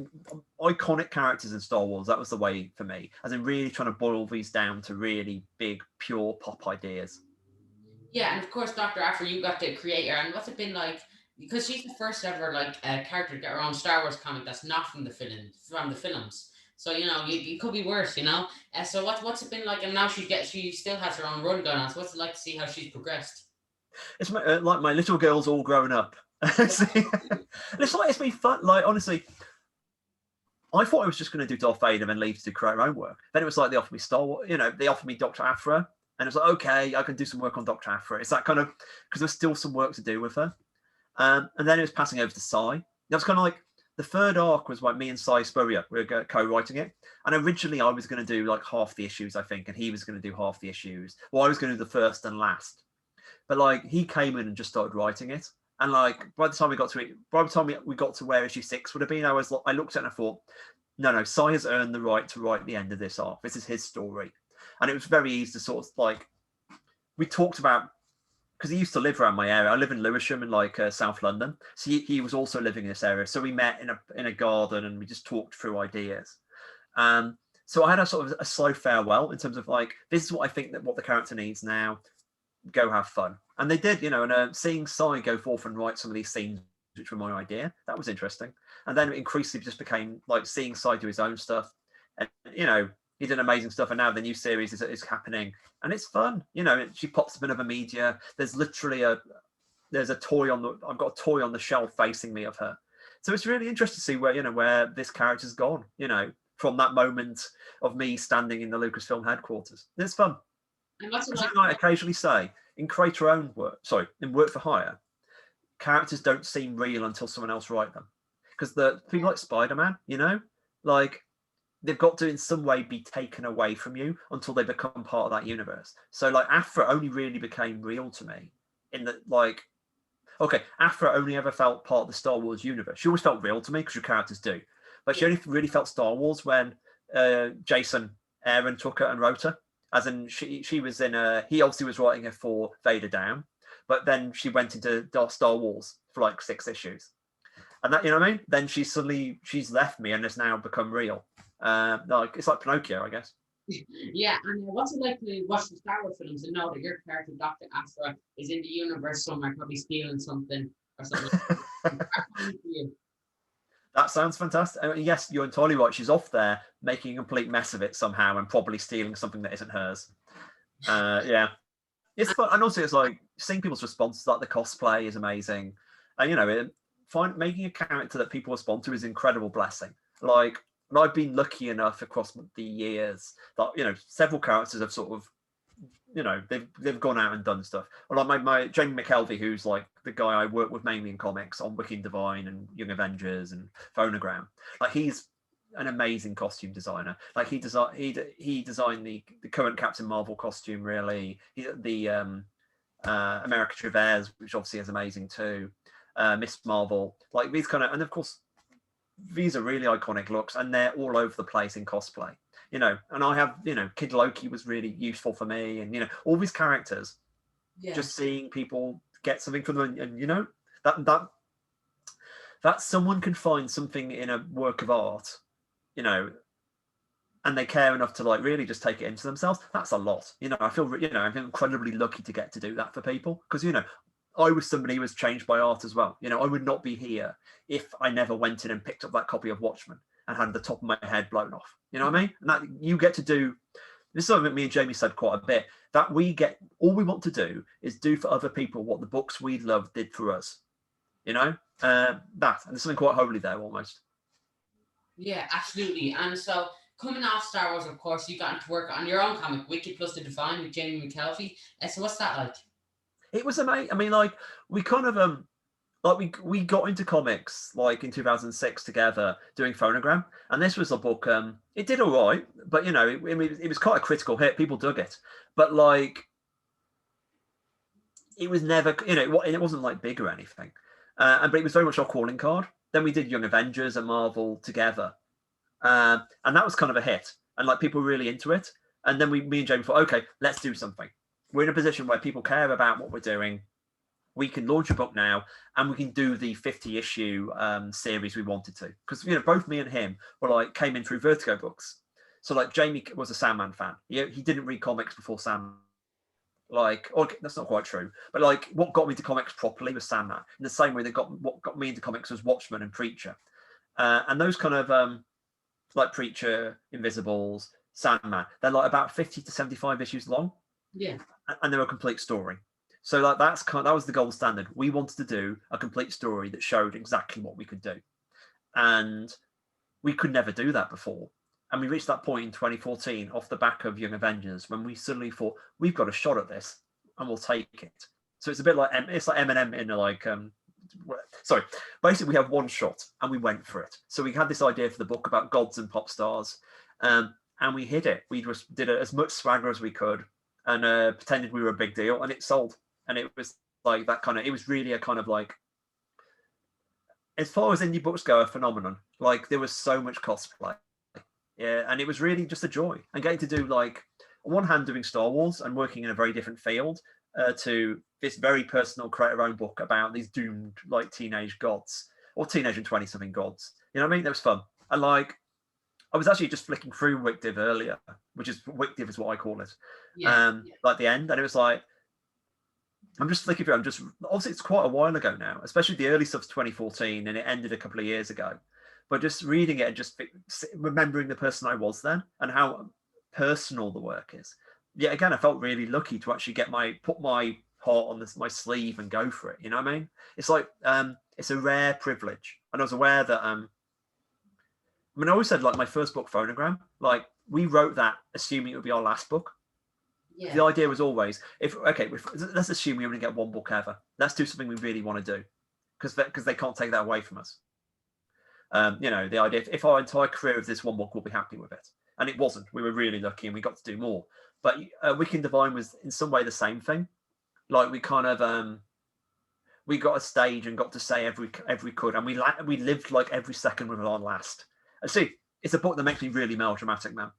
iconic characters in Star Wars. That was the way for me, as in really trying to boil these down to really big, pure pop ideas. Yeah, and of course, Dr. Aphra, you got to create her, and what's it been like? Because she's the first ever character to get her own Star Wars comic that's not from the films. So it could be worse, So what's it been like? And now she still has her own run going on. So what's it like to see how she's progressed? It's like my little girl's all grown up. It's been fun. Like honestly, I thought I was just going to do Darth Vader and leave to create her own work. Then it was like they offered me Star Wars. They offered me Dr. Aphra. And it was like, okay, I can do some work on Dr. Aphra. It's that kind of, because there's still some work to do with her. And then it was passing over to Sai. That was kind of like, the third arc was like me and Sai Spurrier. We were co-writing it. And originally I was going to do like half the issues, I think, and he was going to do half the issues. Well, I was going to do the first and last. But like, he came in and just started writing it. And like, by the time we got to where issue 6 would have been, I looked at it and I thought, no, Sai has earned the right to write the end of this arc. This is his story. And it was very easy to sort of like, we talked about because he used to live around my area. I live in Lewisham in like South London, so he was also living in this area. So we met in a garden and we just talked through ideas. So I had a sort of a slow farewell in terms of like, this is what I think that what the character needs now. Go have fun, and they did, and seeing Cy go forth and write some of these scenes, which were my idea, that was interesting. And then it increasingly just became like seeing Cy do his own stuff, and he did amazing stuff. And now the new series is happening, and it's fun. She pops up in other media. There's literally there's a toy I've got a toy on the shelf facing me of her. So it's really interesting to see where this character's gone. From that moment of me standing in the Lucasfilm headquarters, it's fun. And what's it like? I occasionally say in creator-owned work, in work for hire, characters don't seem real until someone else write them, because the people like Spider-Man, like they've got to in some way be taken away from you until they become part of that universe. So like Aphra only really became real to me in that, like, okay, Aphra only ever felt part of the Star Wars universe. She always felt real to me because your characters do, but she only really felt Star Wars when Jason Aaron took her and wrote her. As in, she was in he obviously was writing her for Vader Down, but then she went into Star Wars for like 6 issues, and that, what I mean. Then she's left me and has now become real. Like it's like Pinocchio, I guess. Yeah, and what's it like to watch the Star Wars films and know that your character, Dr. Aphra, is in the universe somewhere, probably stealing something or something? That sounds fantastic. I mean, yes, you're entirely right. She's off there making a complete mess of it somehow and probably stealing something that isn't hers. Yeah. It's fun. And also it's like seeing people's responses, like the cosplay is amazing. And, making a character that people respond to is an incredible blessing. Like, and I've been lucky enough across the years that, several characters have sort of, they've gone out and done stuff. Or like my Jamie McKelvey, who's like the guy I work with mainly in comics on Wiki and Divine and Young Avengers and Phonogram. Like he's an amazing costume designer. Like he designed the current Captain Marvel costume. Really, the America Chavez, which obviously is amazing too. Miss Marvel, like these kind of, and of course these are really iconic looks, and they're all over the place in cosplay. And I have, Kid Loki was really useful for me, and all these characters. Yeah. Just seeing people get something from them, and that someone can find something in a work of art, and they care enough to like really just take it into themselves. That's a lot. I feel, I'm incredibly lucky to get to do that for people, because I was somebody who was changed by art as well. I would not be here if I never went in and picked up that copy of Watchmen and had the top of my head blown off. You know what I mean? And that you get to do. This is something that me and Jamie said quite a bit. That all we want to do is do for other people what the books we love did for us. That, and there's something quite holy there almost. Yeah, absolutely. And so coming off Star Wars, of course, you got into work on your own comic, Wiki Plus the Divine, with Jamie McKelvey. So what's that like? It was amazing. I mean, like we kind of like we got into comics like in 2006 together doing Phonogram, and this was a book. It did all right, but it was quite a critical hit. People dug it, but like it was never, it wasn't like big or anything. But it was very much our calling card. Then we did Young Avengers and Marvel together, and that was kind of a hit, and like people were really into it. And then me and Jamie thought, okay, let's do something. We're in a position where people care about what we're doing. We can launch a book now, and we can do the 50-issue series we wanted to. Because both me and him came in through Vertigo books. So like Jamie was a Sandman fan. He didn't read comics before Sandman. That's not quite true. But like what got me into comics properly was Sandman. In the same way what got me into comics was Watchmen and Preacher. And those kind of like Preacher, Invisibles, Sandman, they're like about 50 to 75 issues long. Yeah. And they're a complete story. So like that was the gold standard. We wanted to do a complete story that showed exactly what we could do. And we could never do that before. And we reached that point in 2014 off the back of Young Avengers when we suddenly thought, we've got a shot at this and we'll take it. So it's a bit like Eminem in basically we have one shot and we went for it. So we had this idea for the book about gods and pop stars, and we hit it. We just did as much swagger as we could and pretended we were a big deal, and it sold. And it was like that kind of, it was really a kind of like, as far as indie books go, a phenomenon. Like there was so much cosplay. Yeah, and it was really just a joy. And getting to do like, on one hand, doing Star Wars and working in a very different field, to this very personal creator-owned book about these doomed like teenage gods or teenage and 20-something gods. You know what I mean? That was fun. And like, I was actually just flicking through Wikdiv earlier, which is Wikdiv is what I call it. Like the end, and it was like, I'm just flicking through. I'm just obviously it's quite a while ago now, especially the early stuff's 2014, and it ended a couple of years ago. But just reading it and just remembering the person I was then and how personal the work is. Yeah, again, I felt really lucky to actually put my heart on my sleeve and go for it. You know what I mean? It's like it's a rare privilege, and I was aware that I mean, I always said like my first book, Phonogram, like we wrote that assuming it would be our last book. Yeah. The idea was always let's assume we only get one book ever. Let's do something we really want to do, because they can't take that away from us. You know, the idea if our entire career of this one book, we'll be happy with it, and it wasn't. We were really lucky, and we got to do more. But Wicked Divine was in some way the same thing. Like we kind of we got a stage and got to say every could, and we lived like every second with our last. I see. It's a book that makes me really melodramatic, man.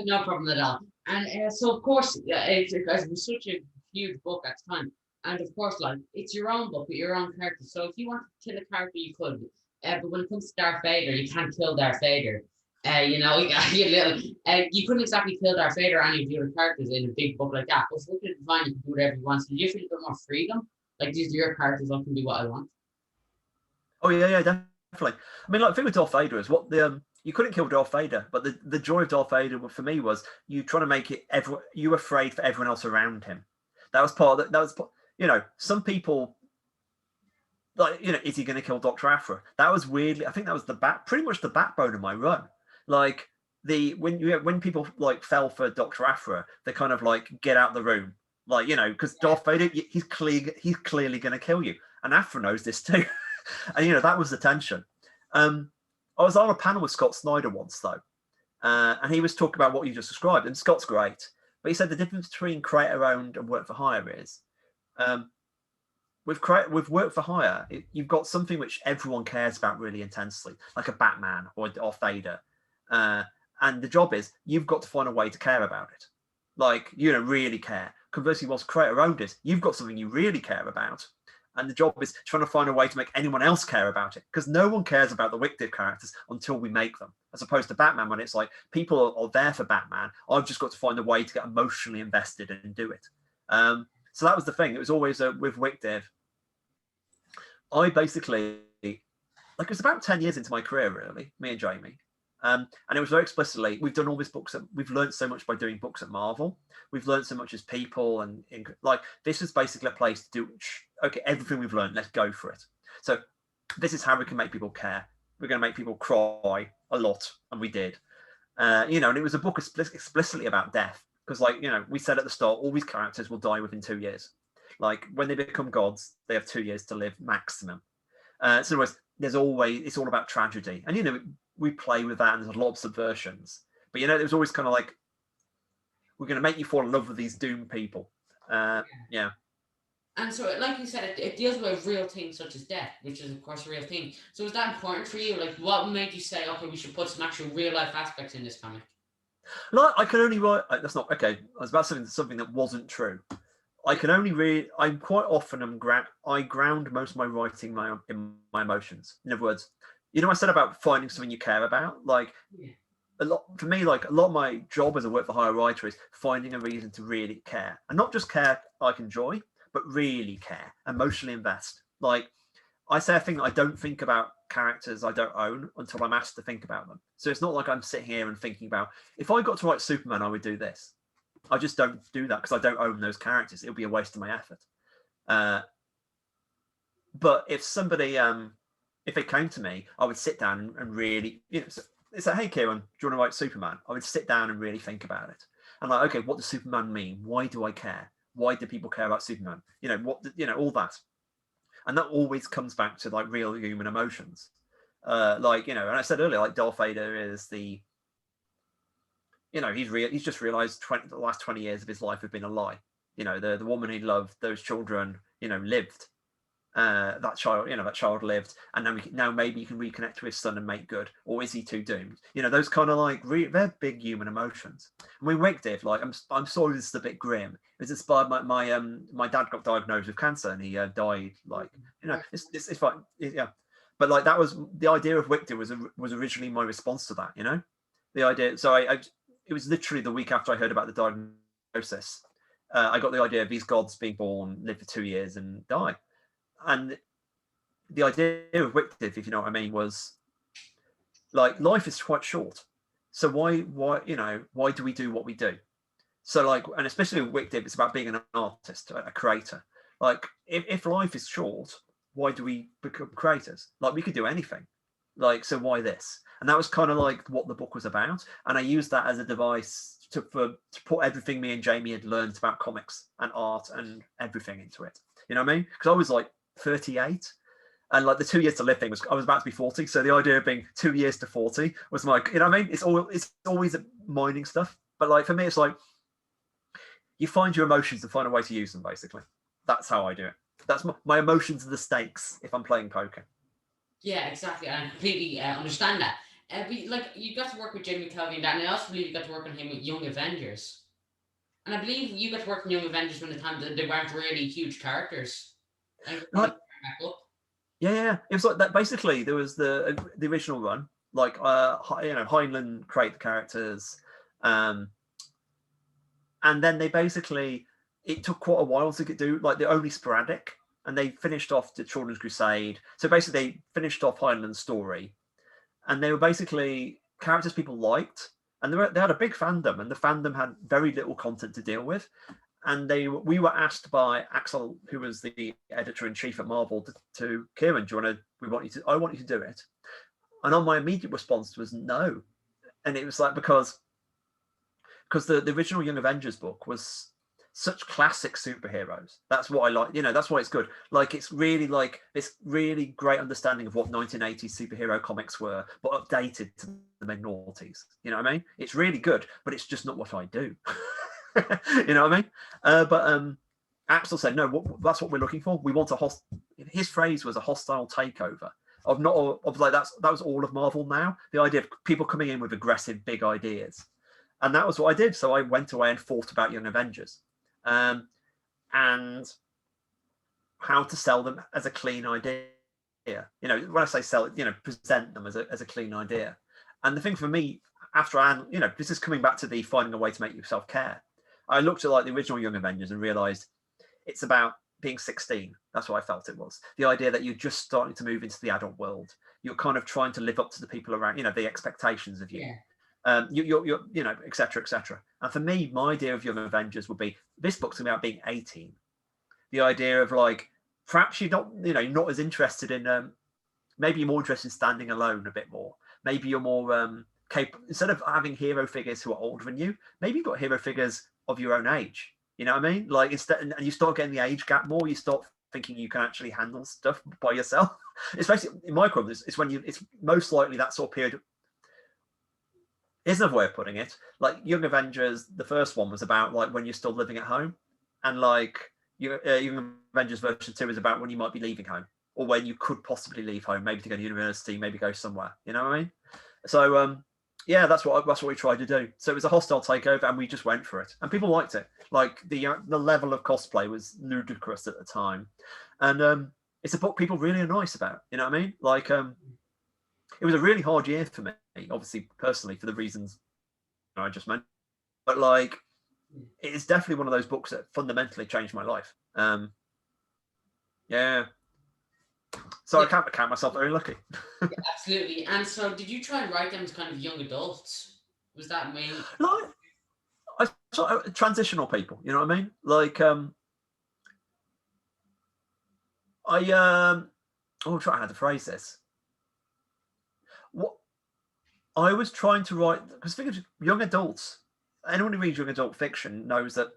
No problem at all. And so, of course, it was such a huge book at the time. And of course, like, it's your own book with your own character. So if you want to kill a character, you could. But when it comes to Darth Vader, you can't kill Darth Vader. You know, you couldn't exactly kill Darth Vader or any of the other characters in a big book like that. But with Wicked Divine, you can do whatever you want. So you feel a bit more freedom. Like, these are your characters, I can do what I want. Oh, yeah, definitely. I mean, like, the thing with Darth Vader is you couldn't kill Darth Vader, but the joy of Darth Vader for me was you trying to make it you were afraid for everyone else around him. That was part of that was, you know, some people like, you know, is he going to kill Dr. Aphra? That was weirdly, I think that was pretty much the backbone of my run. Like when people like fell for Dr. Aphra, they kind of like get out the room, like, you know, because Darth Vader, he's clearly going to kill you, and Aphra knows this too. And you know, that was the tension. I was on a panel with Scott Snyder once, though, and he was talking about what you just described. And Scott's great, but he said the difference between creator-owned and work for hire is, with work for hire, you've got something which everyone cares about really intensely, like a Batman or Darth Vader, and the job is you've got to find a way to care about it, like, you know, really care. Conversely, whilst creator-owned is, you've got something you really care about. And the job is trying to find a way to make anyone else care about it, because no one cares about the Wikdiv characters until we make them, as opposed to Batman, when it's like people are there for Batman. I've just got to find a way to get emotionally invested and do it. So that was the thing. It was always with Wikdiv. I basically, like, it was about 10 years into my career, really, me and Jamie. And it was very explicitly, we've done all these books. We've learned so much by doing books at Marvel. We've learned so much as people, and like, this is basically a place to do, okay, everything we've learned, let's go for it. So this is how we can make people care. We're going to make people cry a lot, and we did. You know, and it was a book explicitly about death, because, like, you know, we said at the start, all these characters will die within 2 years. Like, when they become gods, they have 2 years to live maximum. So it's all about tragedy, and, you know, we play with that, and there's a lot of subversions. But, you know, there was always kind of like, we're going to make you fall in love with these doomed people. Yeah. And so, like you said, it deals with real things such as death, which is, of course, a real thing. So is that important for you? Like, what made you say, okay, we should put some actual real life aspects in this comic? No, I can only write. That's not okay. I was about to say something that wasn't true. I can only read. I'm quite often I ground most of my writing in my emotions. In other words, you know, I said about finding something you care about. Like, a lot for me, like, a lot of my job as a work for hire writer is finding a reason to really care, and not just care like enjoy, but really care, emotionally invest. Like, I say a thing that I don't think about characters I don't own until I'm asked to think about them. So it's not like I'm sitting here and thinking about, if I got to write Superman, I would do this. I just don't do that because I don't own those characters. It'll be a waste of my effort. But if somebody, if it came to me, I would sit down and really, you know, it's like, hey, Kieron, do you want to write Superman? I would sit down and really think about it. And like, okay, what does Superman mean? Why do I care? Why do people care about Superman? You know, all that. And that always comes back to, like, real human emotions. Like, you know, and I said earlier, like, Darth Vader is the, you know, he's just realized the last 20 years of his life have been a lie. You know, the woman he loved, those children, you know, lived. that child lived, and now maybe you can reconnect to his son and make good, or is he too doomed? Those kind of like they're big human emotions. And we Wick did, like, I'm sorry this is a bit grim. It was inspired my dad got diagnosed with cancer and he died, like, it's fine, yeah. But like that was the idea of Wick was originally my response to that, the idea. So it was literally the week after I heard about the diagnosis. I got the idea of these gods being born, live for 2 years and die. And the idea of Wictive, if you know what I mean, was like life is quite short. So why do we do what we do? So like, and especially with Wictive, it's about being an artist, a creator. Like if life is short, why do we become creators? Like we could do anything. Like, so why this? And that was kind of like what the book was about. And I used that as a device to put everything me and Jamie had learned about comics and art and everything into it. You know what I mean? Because I was like 38, and like the 2 years to live thing I was about to be 40. So the idea of being 2 years to 40 was like, you know what I mean? It's always mining stuff. But like for me, it's like you find your emotions and find a way to use them. Basically, that's how I do it. That's my emotions are the stakes if I'm playing poker. Yeah, exactly. I completely understand that. Like you got to work with Jamie McKelvey and that, and I also believe you got to work on him with Young Avengers. And I believe you got to work on Young Avengers when the time that they weren't really huge characters. Like, yeah, it was like that. Basically, there was the original run, like Heinlein create the characters, and then they basically it took quite a while to do, like they're only sporadic, and they finished off the Children's Crusade. So basically, they finished off Heinlein's story, and they were basically characters people liked, and they had a big fandom, and the fandom had very little content to deal with. And we were asked by Axel, who was the editor-in-chief at Marvel, to Kieron, I want you to do it. And on my immediate response was no. And it was like, because the original Young Avengers book was such classic superheroes. That's what I like, that's why it's good. Like, it's really like this really great understanding of what 1980s superhero comics were, but updated to the mid-noughties. You know what I mean? It's really good, but it's just not what I do. You know what I mean? But Axel said, no, that's what we're looking for. We want his phrase was a hostile takeover that was all of Marvel now. The idea of people coming in with aggressive, big ideas. And that was what I did. So I went away and thought about Young Avengers and how to sell them as a clean idea. When I say sell, present them as a clean idea. And the thing for me, after this is coming back to the finding a way to make yourself care. I looked at like the original Young Avengers and realized it's about being 16. That's what I felt it was. The idea that you're just starting to move into the adult world. You're kind of trying to live up to the people around, the expectations of you. Yeah. You're et cetera, et cetera. And for me, my idea of Young Avengers would be, this book's about being 18. The idea of like, perhaps you're not as interested in, maybe you're more interested in standing alone a bit more. Maybe you're more instead of having hero figures who are older than you, maybe you've got hero figures of your own age. You know what I mean? Like, and you start getting the age gap more. You start thinking you can actually handle stuff by yourself. Especially in my club, it's when it's most likely that sort of period. Here's another way of putting it. Like Young Avengers, the first one was about like when you're still living at home, and like Young Avengers version 2 is about when you might be leaving home, or when you could possibly leave home, maybe to go to university, maybe go somewhere. You know what I mean? So yeah, that's what we tried to do. So it was a hostile takeover, and we just went for it, and people liked it. Like the level of cosplay was ludicrous at the time, and it's a book people really are nice about. You know what I mean? Like it was a really hard year for me, obviously personally, for the reasons I just mentioned. But like, it's definitely one of those books that fundamentally changed my life. Yeah. So I can't count myself very lucky. Yeah, absolutely. And so, did you try and write them as kind of young adults? Was that main? Like, I sort of transitional people. You know what I mean? Like, I'm trying how to phrase this. What I was trying to write, because think of young adults. Anyone who reads young adult fiction knows that.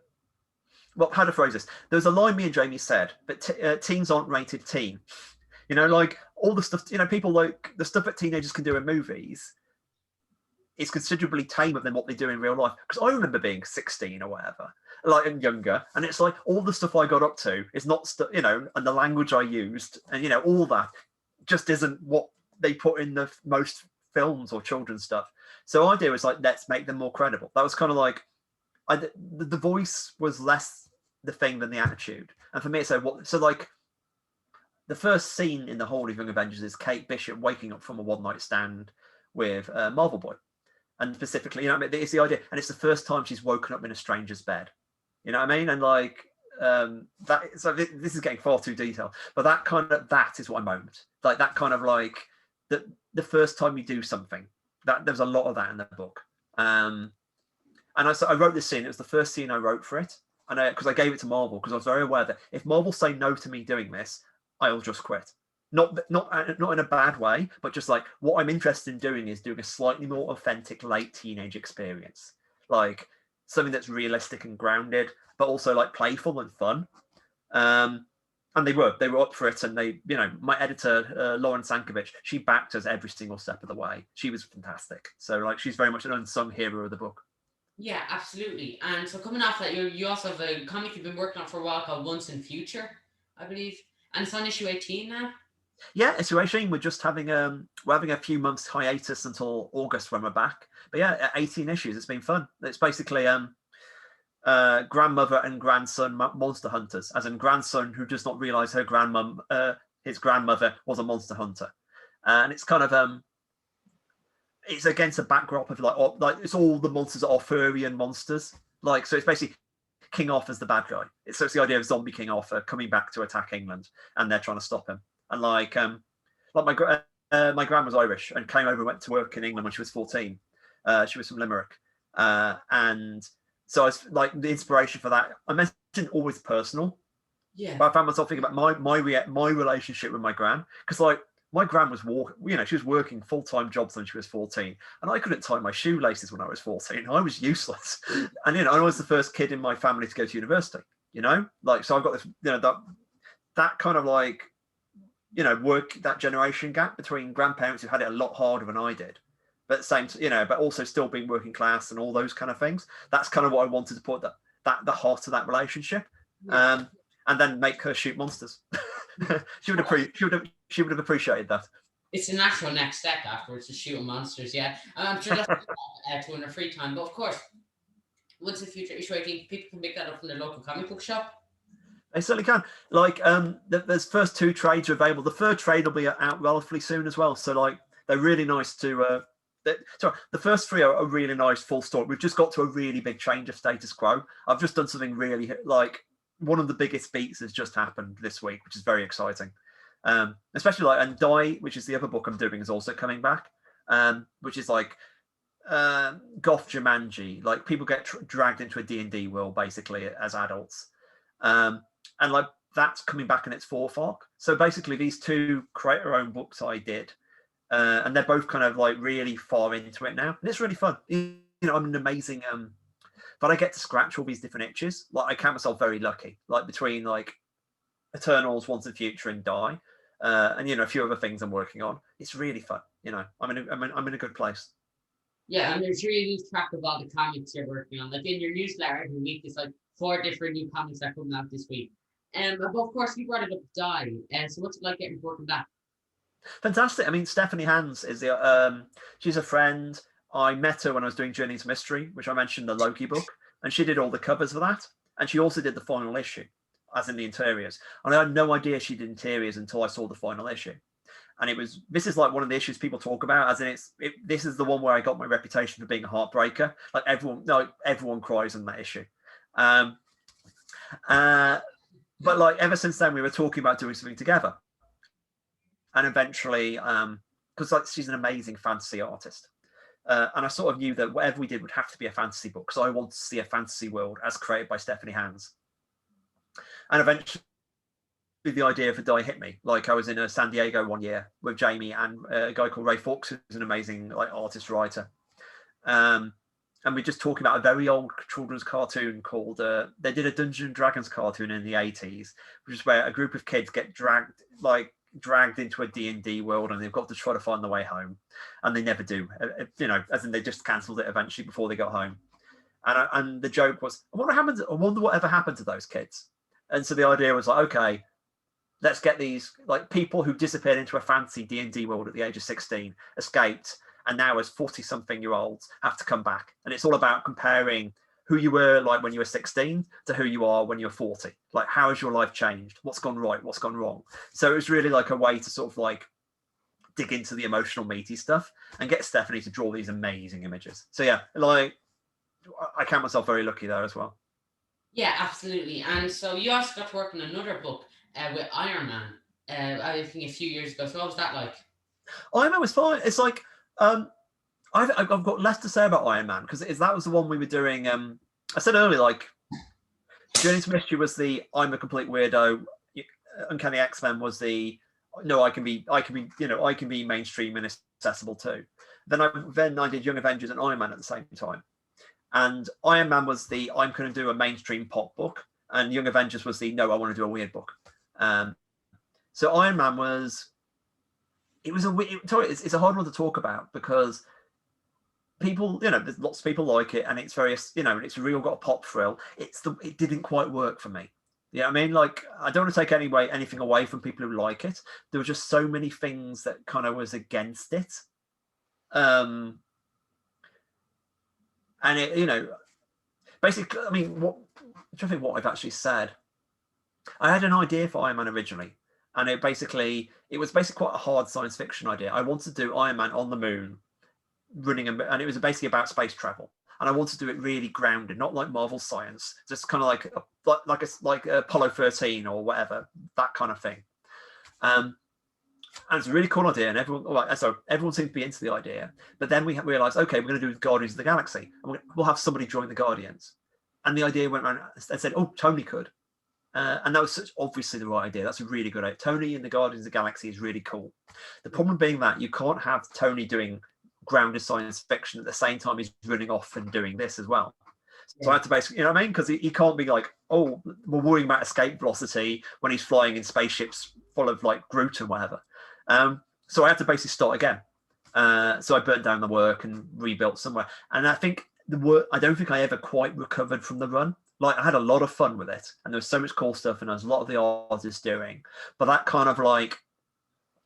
Well, how to phrase this? There's a line me and Jamie said, but teens aren't rated teen. Like all the stuff, people like the stuff that teenagers can do in movies. it's considerably tamer than what they do in real life. Because I remember being 16 or whatever, like, and younger, and it's like all the stuff I got up to is not, and the language I used, and all that just isn't what they put in the most films or children's stuff. So idea was like, let's make them more credible. That was kind of like, the voice was less the thing than the attitude. And for me, it's like the first scene in the whole of Young Avengers is Kate Bishop waking up from a one night stand with Marvel Boy, and specifically, it's the idea, and it's the first time she's woken up in a stranger's bed. You know what I mean? And like that. So this is getting far too detailed, but that is what I moaned. Like that kind of like the first time you do something. That there's a lot of that in the book. And I wrote this scene. It was the first scene I wrote for it, and because I gave it to Marvel, because I was very aware that if Marvel say no to me doing this, I'll just quit. Not in a bad way, but just like what I'm interested in doing is doing a slightly more authentic late teenage experience, like something that's realistic and grounded, but also like playful and fun. And they were up for it, and they, my editor Lauren Sankovic, she backed us every single step of the way. She was fantastic. So like she's very much an unsung hero of the book. Yeah, absolutely. And so coming off that, you also have a comic you've been working on for a while called Once in Future, I believe, and it's on issue 18 now. Yeah, issue 18. We're just having we're having a few months hiatus until August when we're back. But yeah, 18 issues. It's been fun. It's basically grandmother and grandson monster hunters, as in grandson who does not realize his grandmother was a monster hunter, and it's kind of it's against a backdrop of like it's all the monsters are Arthurian monsters, like, so it's basically King Arthur's the bad guy. It's the idea of zombie King Arthur coming back to attack England, and they're trying to stop him. And like my gran was Irish and came over and went to work in England when she was 14. She was from Limerick, and so I was like, the inspiration for that, I mentioned always personal. Yeah. But I found myself thinking about my relationship with my gran, because like my gran was she was working full-time jobs when she was 14, and I couldn't tie my shoelaces when I was 14. I was useless, and I was the first kid in my family to go to university. Like, so I've got this, that kind of like, work, that generation gap between grandparents who had it a lot harder than I did, but same, but also still being working class and all those kind of things. That's kind of what I wanted to put the heart of that relationship, and then make her shoot monsters. she would have appreciated that. It's a natural next step afterwards to shoot monsters. Yeah, I'm sure that's to in her free time. But of course, Once in Future issue 18, people can pick that up from their local comic book shop. They certainly can. Like, there's first 2 trades are available. The third trade will be out relatively soon as well. So like, they're really nice to. The first 3 are a really nice full story. We've just got to a really big change of status quo. I've just done something really, like, one of the biggest beats has just happened this week, which is very exciting. Especially like, and Die, which is the other book I'm doing, is also coming back, which is like goth Jumanji. Like, people get dragged into a D&D world basically as adults, and like that's coming back in its 4th arc. So basically, these 2 create our own books I did. And they're both kind of like really far into it now, and it's really fun. I'm an amazing but I get to scratch all these different itches. Like, I count myself very lucky, like between like Eternals, Once in Future, and Die, and a few other things I'm working on. It's really fun. I'm in a good place. Yeah, and there's really lose track of all the comics you're working on. Like in your newsletter every week, there's like 4 different new comics that are coming out this week. But of course, you brought it up, Die. So what's it like getting to work on that? Fantastic. I mean, Stephanie Hans is she's a friend. I met her when I was doing Journey to Mystery, which I mentioned, the Loki book, and she did all the covers for that. And she also did the final issue, as in the interiors. And I had no idea she did interiors until I saw the final issue. And this is like one of the issues people talk about, as in this is the one where I got my reputation for being a heartbreaker. Like everyone cries in that issue. But like ever since then, we were talking about doing something together. And eventually, because like she's an amazing fantasy artist, and I sort of knew that whatever we did would have to be a fantasy book, because I want to see a fantasy world as created by Stephanie Hans. And eventually, the idea for Die hit me. Like, I was in San Diego one year with Jamie and a guy called Ray Fox, who's an amazing like artist writer, and we're just talking about a very old children's cartoon called. They did a Dungeons and Dragons cartoon in the 80s, which is where a group of kids get dragged like. dragged into a D&D world and they've got to try to find the way home, and they never do. As in they just cancelled it eventually before they got home. And the joke was, I wonder whatever happened to those kids. And so the idea was like, okay, let's get these like people who disappeared into a fancy D&D world at the age of 16, escaped, and now as 40-something-year-olds have to come back. And it's all about comparing who you were like when you were 16 to who you are when you're 40. Like, how has your life changed? What's gone right? What's gone wrong? So it was really like a way to sort of like dig into the emotional meaty stuff and get Stephanie to draw these amazing images. So yeah, like I count myself very lucky there as well. Yeah, absolutely. And so you also got to work on another book with Ironman, I think a few years ago. So what was that like? Ironman was fine. It's like I've got less to say about Ironman because that was the one we were doing. I said earlier, like Journey to Mystery was the I'm a complete weirdo. Uncanny X-Men was the no, I can be mainstream and accessible too. Then I did Young Avengers and Iron Man at the same time. And Iron Man was the I'm going to do a mainstream pop book, and Young Avengers was the no, I want to do a weird book. So Iron Man it's a hard one to talk about because people, there's lots of people like it, and it's very, it's real got a pop thrill. It didn't quite work for me. You know what I mean? Like, I don't want to take anything away from people who like it. There were just so many things that kind of was against it. And it, basically, I mean, I'm trying to think what I've actually said. I had an idea for Iron Man originally, and it was basically quite a hard science fiction idea. I wanted to do Iron Man on the moon, and it was basically about space travel. And I wanted to do it really grounded, not like Marvel science, just kind of like Apollo 13 or whatever, that kind of thing. And it's a really cool idea, and everyone seemed to be into the idea. But then we realized, okay, we're going to do Guardians of the Galaxy, and we'll have somebody join the Guardians. And the idea went around and said, oh, Tony could. And that was obviously the right idea. That's a really good idea. Tony in the Guardians of the Galaxy is really cool. The problem being that you can't have Tony doing grounded science fiction at the same time he's running off and doing this as well. So I had to basically, you know what I mean? Because he can't be like, oh, we're worrying about escape velocity when he's flying in spaceships full of like Groot and whatever. So I had to basically start again. So I burnt down the work and rebuilt somewhere. And I think I don't think I ever quite recovered from the run. Like, I had a lot of fun with it, and there was so much cool stuff, and there was a lot of the artists doing. But that kind of like,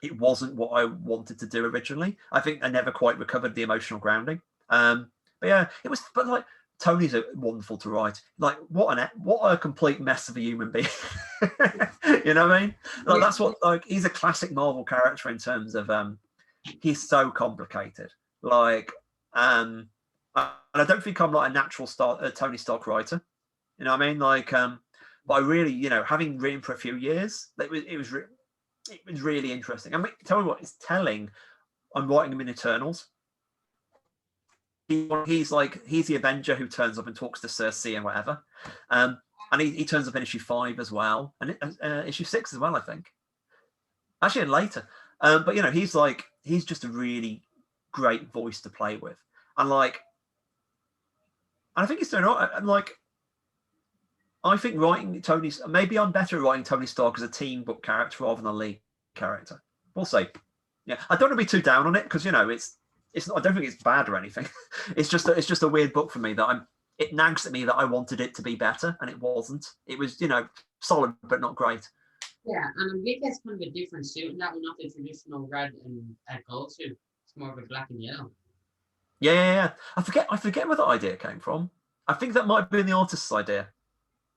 it wasn't what I wanted to do originally. I think I never quite recovered the emotional grounding. But yeah, it was. But like, Tony's wonderful to write. Like, what a complete mess of a human being. You know what I mean? Like, that's what, like, he's a classic Marvel character in terms of he's so complicated. Like, and I don't think I'm like a natural Tony Stark writer. You know what I mean? Like, but I really, having written for a few years, it was really interesting. I mean, tell me what, it's telling. I'm writing him in Eternals. He's the Avenger who turns up and talks to Cersei and whatever. And he turns up in issue 5 as well, and issue 6 as well, I think. Actually, and later. But he's just a really great voice to play with, and I think he's doing all right. And I think maybe I'm better at writing Tony Stark as a team book character rather than a lead character. We'll see. Yeah, I don't want to be too down on it because it's not, I don't think it's bad or anything. It's just a weird book for me that it nags at me that I wanted it to be better and it wasn't. It was solid but not great. Yeah, and Vic has kind of a different suit, and that one not the traditional red and gold suit. It's more of a black and yellow. Yeah. I forget where that idea came from. I think that might have been the artist's idea.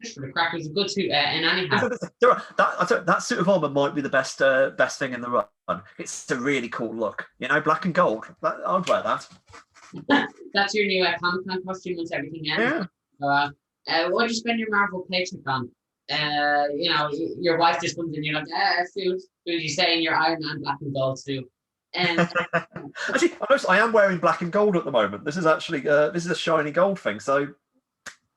Just for the crack, it's a good suit, and anyhow. That suit of armor might be the best thing in the run. It's a really cool look, black and gold. I'd wear that. That's your new Comic-Con costume once everything ends. Yeah. What do you spend your Marvel paycheck on? Your wife just comes in, you're like, suit. Who you say in your Iron Man black and gold suit? Actually, I am wearing black and gold at the moment. This is actually this is a shiny gold thing. So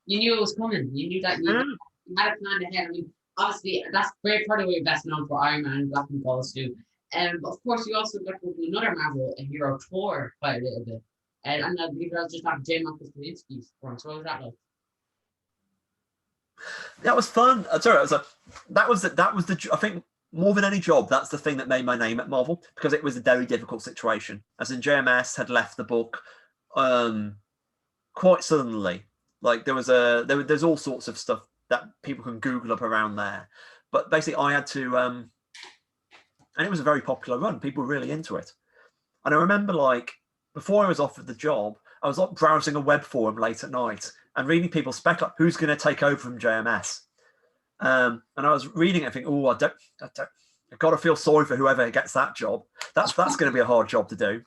you knew it was coming. You knew that you had a plan ahead. I mean, obviously, that's very part of what you're best known for, Iron Man black and gold suit. But of course, you also got to work with another Marvel hero, Thor, quite a little bit. And I believe I was just talking to J. Marcus Kalinski's for him. So what was that like? That was fun. Sorry, that was the. I think more than any job, that's the thing that made my name at Marvel, because it was a very difficult situation. As in, JMS had left the book quite suddenly. Like there's all sorts of stuff that people can Google up around there. But basically, I had to, and it was a very popular run. People were really into it. And I remember, like, before I was offered the job, I was like browsing a web forum late at night and reading people speculate who's going to take over from JMS. And I was reading it and thinking, oh, I've got to feel sorry for whoever gets that job. That's going to be a hard job to do.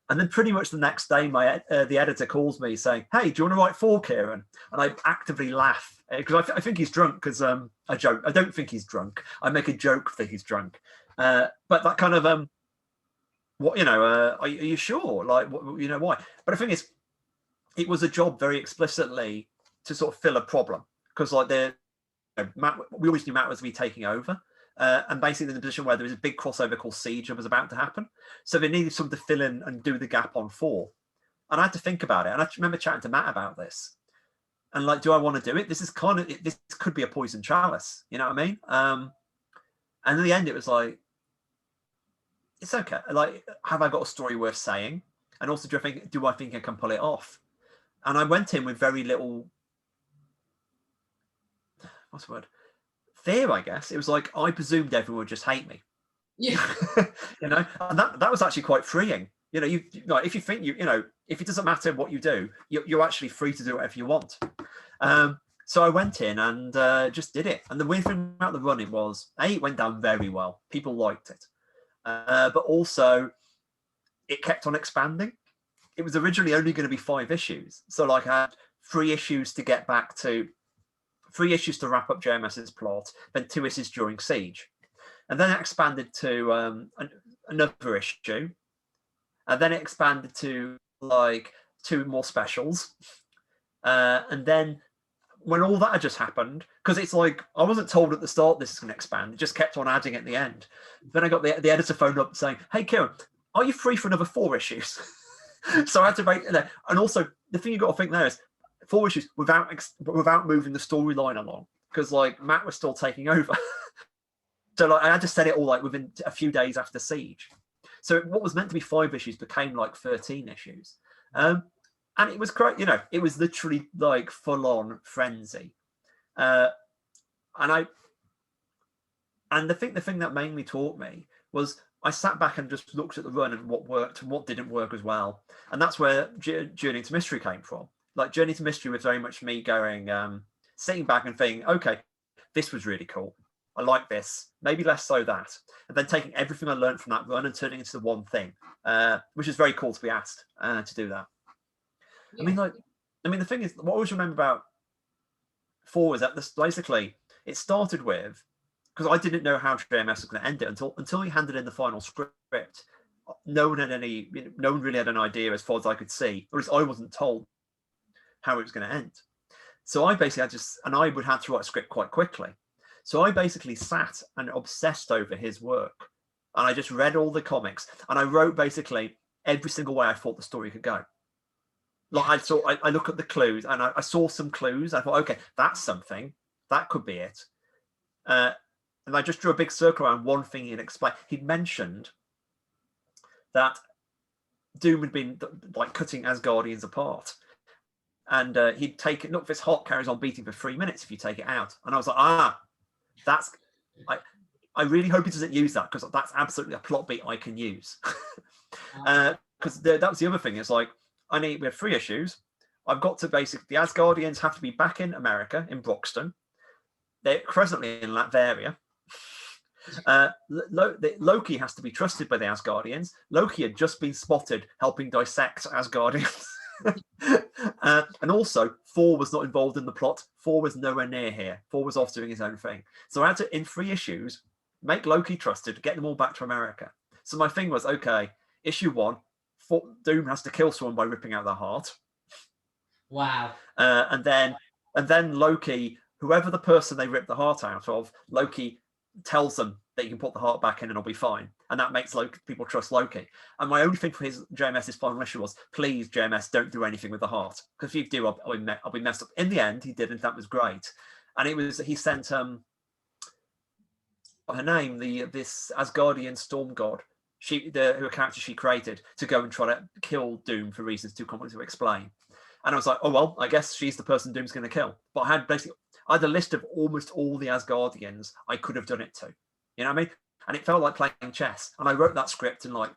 And then pretty much the next day, the editor calls me saying, hey, do you want to write for Kieron? And I actively laugh because I think he's drunk because I joke. I don't think he's drunk. I make a joke that he's drunk. But that kind of, what, you know, are you sure? Like, you know, why? But the thing is, it was a job very explicitly to sort of fill a problem because, like, we always knew Matt was going to be taking over. And basically in the position where there was a big crossover called Siege that was about to happen. So they needed someone to fill in and do the gap on Thor. And I had to think about it. And I remember chatting to Matt about this. And like, do I want to do it? This could be a poison chalice. You know what I mean? And in the end, it was like, it's okay. Like, have I got a story worth saying? And also, do I think I can pull it off? And I went in with very little, what's the word? Fear, I guess. It was like, I presumed everyone would just hate me. Yeah. You know, and that was actually quite freeing. You know, you like, if you think you know, if it doesn't matter what you do, you're actually free to do whatever you want. So I went in and just did it. And the weird thing about the run, it was, it went down very well. People liked it. But also, it kept on expanding. It was originally only going to be 5 issues. So, like, I had 3 issues to get back to, 3 issues to wrap up JMS's plot, then 2 issues during Siege. And then it expanded to another issue. And then it expanded to, like, 2 more specials. And then when all that had just happened, because it's like, I wasn't told at the start this is going to expand. It just kept on adding at the end. Then I got the editor phoned up saying, hey, Kieron, are you free for another 4 issues? So I had to make, and also the thing you got to think there is 4 issues without moving the storyline along, because like Matt was still taking over. So like I had to set it all like within a few days after Siege. So what was meant to be 5 issues became like 13 issues. And it was great, you know, it was literally like full on frenzy. And the thing that mainly taught me was I sat back and just looked at the run and what worked and what didn't work as well. And that's where Journey to Mystery came from. Like Journey to Mystery was very much me going, sitting back and thinking, okay, this was really cool. I like this, maybe less so that. And then taking everything I learned from that run and turning it into the one thing, which is very cool to be asked to do that. Yeah. I mean, the thing is, what I always remember about Thor is that this basically it started with, because I didn't know how JMS was going to end it until he handed in the final script. No one really had an idea as far as I could see, or at least I wasn't told how it was going to end. So I basically I would have to write a script quite quickly. So I basically sat and obsessed over his work, and I just read all the comics, and I wrote basically every single way I thought the story could go. Like I look at the clues, and I saw some clues. I thought, okay, that's something. That could be it. And I just drew a big circle around one thing he'd explained. He'd mentioned that Doom had been like cutting Asgardians apart, and he'd take it. Look, this heart carries on beating for 3 minutes if you take it out. And I was like, that's. I really hope he doesn't use that, because that's absolutely a plot beat I can use. Because that was the other thing. It's like, we have 3 issues. I've got to basically, the Asgardians have to be back in America, in Broxton. They're presently in Latveria. Loki has to be trusted by the Asgardians. Loki had just been spotted helping dissect Asgardians. And also, Thor was not involved in the plot. Thor was nowhere near here. Thor was off doing his own thing. So I had to, in 3 issues, make Loki trusted, get them all back to America. So my thing was, okay, issue 1, Doom has to kill someone by ripping out their heart. Wow. And then Loki, whoever the person they rip the heart out of, Loki tells them that you can put the heart back in and it'll be fine. And that makes people trust Loki. And my only thing for his JMS's final issue was, please, JMS, don't do anything with the heart. Because if you do, I'll be messed up. In the end, he did, and that was great. And he sent her name, this Asgardian storm god, her character she created to go and try to kill Doom for reasons too complex to explain. And I was like, oh well, I guess she's the person Doom's going to kill. But I had a list of almost all the Asgardians I could have done it to. You know what I mean? And it felt like playing chess. And I wrote that script in like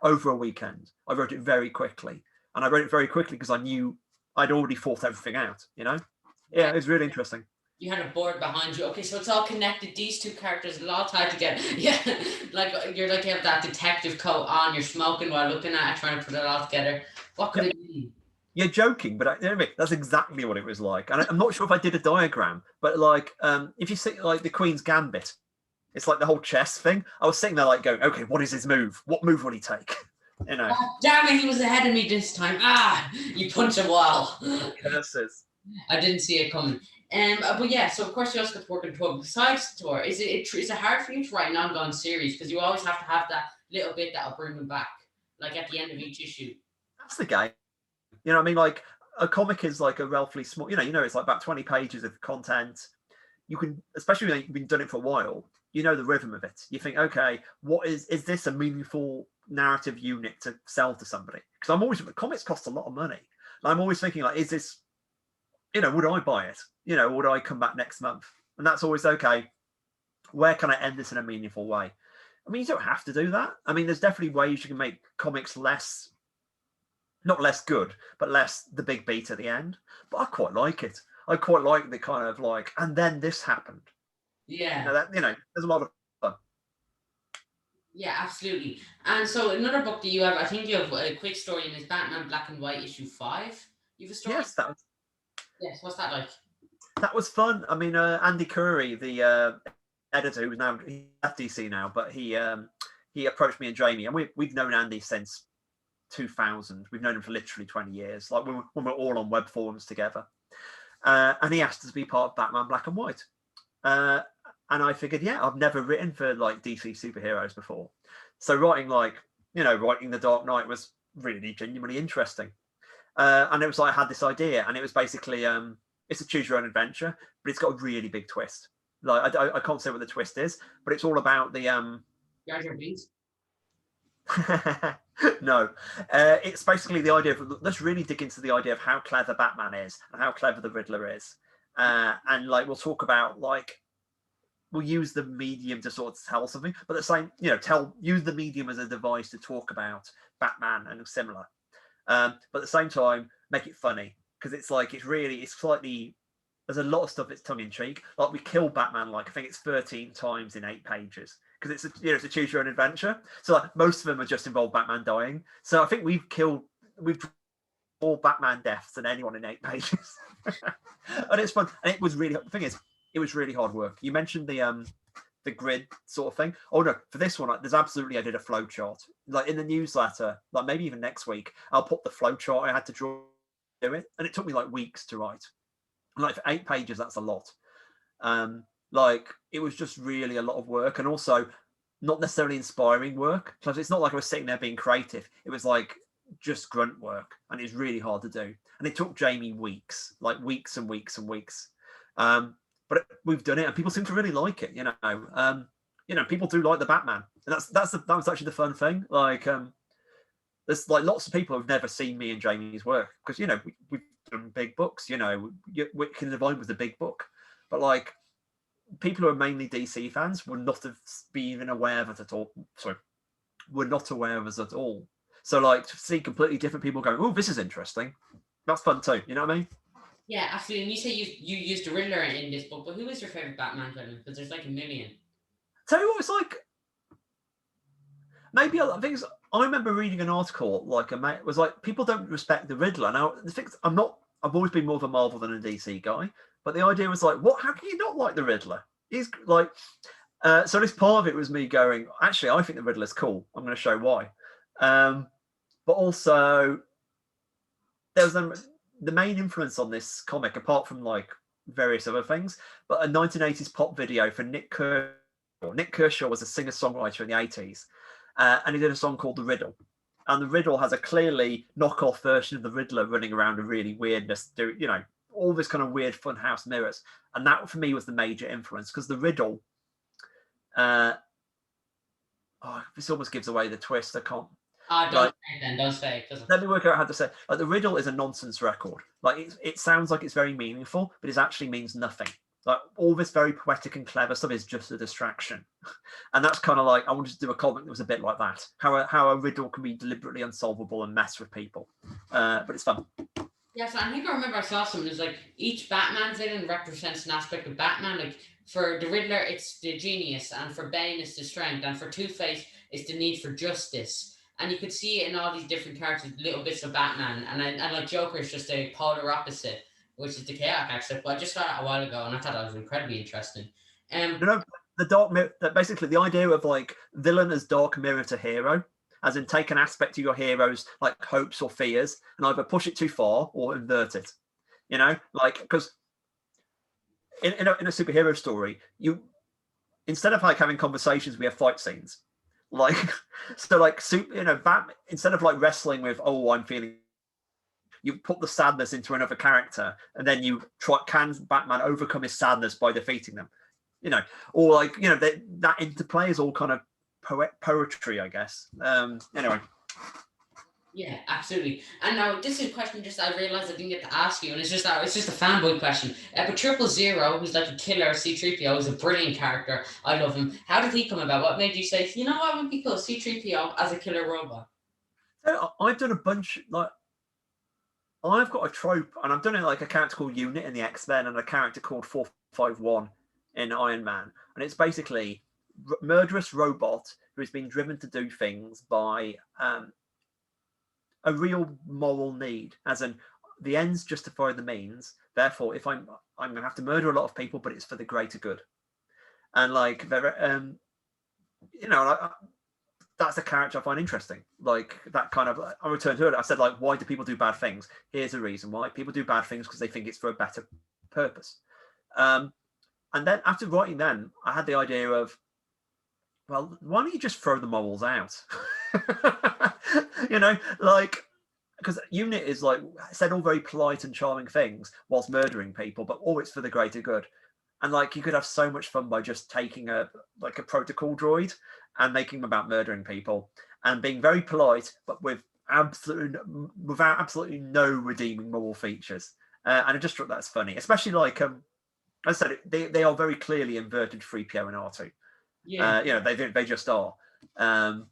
over a weekend. I wrote it very quickly, and I wrote it very quickly because I knew I'd already thought everything out. You know? Yeah, it was really interesting. You had a board behind you. Okay, so it's all connected. These two characters a lot tied together. Yeah, like you have that detective coat on. You're smoking while looking at it, trying to put it all together. What could it be? You're joking, but that's exactly what it was like. And I'm not sure if I did a diagram, but like if you see like the Queen's Gambit, it's like the whole chess thing. I was sitting there like going, okay, what is his move? What move will he take? You know. Oh, damn it, he was ahead of me this time. You punch a wall. Curses. I didn't see it coming. But yeah, so of course you also got to work in Thor. Besides Thor, is it hard for you to write an ongoing series because you always have to have that little bit that'll bring them back, like at the end of each issue? That's the game. You know what I mean? Like a comic is like a relatively small. It's like about 20 pages of content. You can, especially when you've been doing it for a while, you know the rhythm of it. You think, okay, what is this a meaningful narrative unit to sell to somebody? Because comics cost a lot of money. And I'm always thinking like, is this, would I buy it? Would I come back next month? And that's always okay. Where can I end this in a meaningful way? I mean, you don't have to do that. I mean, there's definitely ways you can make comics not less good, but less the big beat at the end. But I quite like it. I quite like the kind of like, and then this happened. Yeah. There's a lot of fun. Yeah, absolutely. And so another book that you have, I think you have a quick story in is Batman Black and White issue 5. You have a story? Yes, what's that like? That was fun. I mean, Andy Curry, the editor, who's now at DC now, but he approached me and Jamie, and we've known Andy since 2000. We've known him for literally 20 years, like when we're all on web forums together. And he asked us to be part of Batman Black and White. And I figured, yeah, I've never written for like DC superheroes before. So writing The Dark Knight was really genuinely interesting. And it was like I had this idea, and it was basically it's a choose your own adventure, but it's got a really big twist. Like I can't say what the twist is, but it's all about the Jar Jar Binks? No, it's basically the idea of let's really dig into the idea of how clever Batman is and how clever the Riddler is, and like we'll talk about like we'll use the medium to sort of tell something, but the same use the medium as a device to talk about Batman and similar. But at the same time, make it funny because it's slightly. There's a lot of stuff that's tongue in cheek. Like we kill Batman, like I think it's 13 times in 8 pages because it's a choose your own adventure. So like most of them are just involve Batman dying. So I think we've more Batman deaths than anyone in 8 pages, and it's fun. And it was really the thing is it was really hard work. You mentioned the grid sort of thing. Oh no, for this one, I did a flow chart. Like in the newsletter, like maybe even next week, I'll put the flow chart I had to draw it, and it took me like weeks to write. Like for 8 pages, that's a lot. Like it was just really a lot of work, and also not necessarily inspiring work. Because it's not like I was sitting there being creative. It was like just grunt work, and it's really hard to do. And it took Jamie weeks, like weeks and weeks and weeks. But we've done it, and people seem to really like it. People do like the Batman, and that was actually the fun thing. Like, there's like lots of people who've never seen me and Jamie's work because we've done big books. We can divide with a big book, but like people who are mainly DC fans would not have been even aware of it at all. Sorry, were not aware of us at all. So like to see completely different people going, oh, this is interesting. That's fun too. You know what I mean? Yeah, absolutely. And you say you used the Riddler in this book, but who is your favorite Batman villain? Because there's like a million. Tell you what, it's like maybe I think I remember reading an article like it was like people don't respect the Riddler. Now the thing I've always been more of a Marvel than a DC guy, but the idea was like, what? How can you not like the Riddler? He's like, so this part of it was me going, actually, I think the Riddler's cool. I'm going to show why. But also there was the main influence on this comic, apart from like various other things, but a 1980s pop video for Nick Kershaw. Nick Kershaw was a singer-songwriter in the 80s, and he did a song called The Riddle. And The Riddle has a clearly knockoff version of the Riddler running around a really weirdness, all this kind of weird funhouse mirrors. And that for me was the major influence because The Riddle This almost gives away the twist. I can't. Don't say it then. Don't say it. Let me work out how to say. Like the riddle is a nonsense record. Like it sounds like it's very meaningful, but it actually means nothing. Like all this very poetic and clever stuff is just a distraction, and that's kind of like I wanted to do a comic that was a bit like that. How a riddle can be deliberately unsolvable and mess with people, but it's fun. Yes, I think I remember I saw something. It's like each Batman villain represents an aspect of Batman. Like for the Riddler, it's the genius, and for Bane, it's the strength, and for Two-Face, it's the need for justice. And you could see it in all these different characters, little bits of Batman, and like Joker is just a polar opposite, which is the chaotic aspect. But I just saw it a while ago, and I thought that was incredibly interesting. The dark mirror. Basically, the idea of like villain as dark mirror to hero, as in take an aspect of your hero's like hopes or fears and either push it too far or invert it. Like because in a superhero story, you instead of like having conversations, we have fight scenes. Like so, like Batman, instead of like wrestling with I'm feeling, you put the sadness into another character, and then you can Batman overcome his sadness by defeating them. Or like that interplay is all kind of poetry, I guess. Anyway. Yeah, absolutely. And now this is a question I realized I didn't get to ask you, and it's just a fanboy question. But 000, who's like a killer C-3PO, is a brilliant character. I love him. How did he come about? What made you say, you know what would be cool, C-3PO as a killer robot? So I've done a bunch, like I've got a trope, and I've done it like a character called Unit in the X-Men and a character called 451 in Iron Man. And it's basically murderous robot who has been driven to do things by a real moral need, as in the ends justify the means. Therefore, if I'm going to have to murder a lot of people, but it's for the greater good. And like, that's a character I find interesting. Like that kind of. I returned to it. I said, like, why do people do bad things? Here's a reason why people do bad things, because they think it's for a better purpose. And then after writing them, I had the idea of, well, why don't you just throw the morals out? Like, because Unit is like said all very polite and charming things whilst murdering people, but it's for the greater good. And like you could have so much fun by just taking a protocol droid and making him about murdering people and being very polite, but without absolutely no redeeming moral features. And I just thought that's funny, especially like as I said, they are very clearly inverted 3PO and R2. Yeah, they just are. And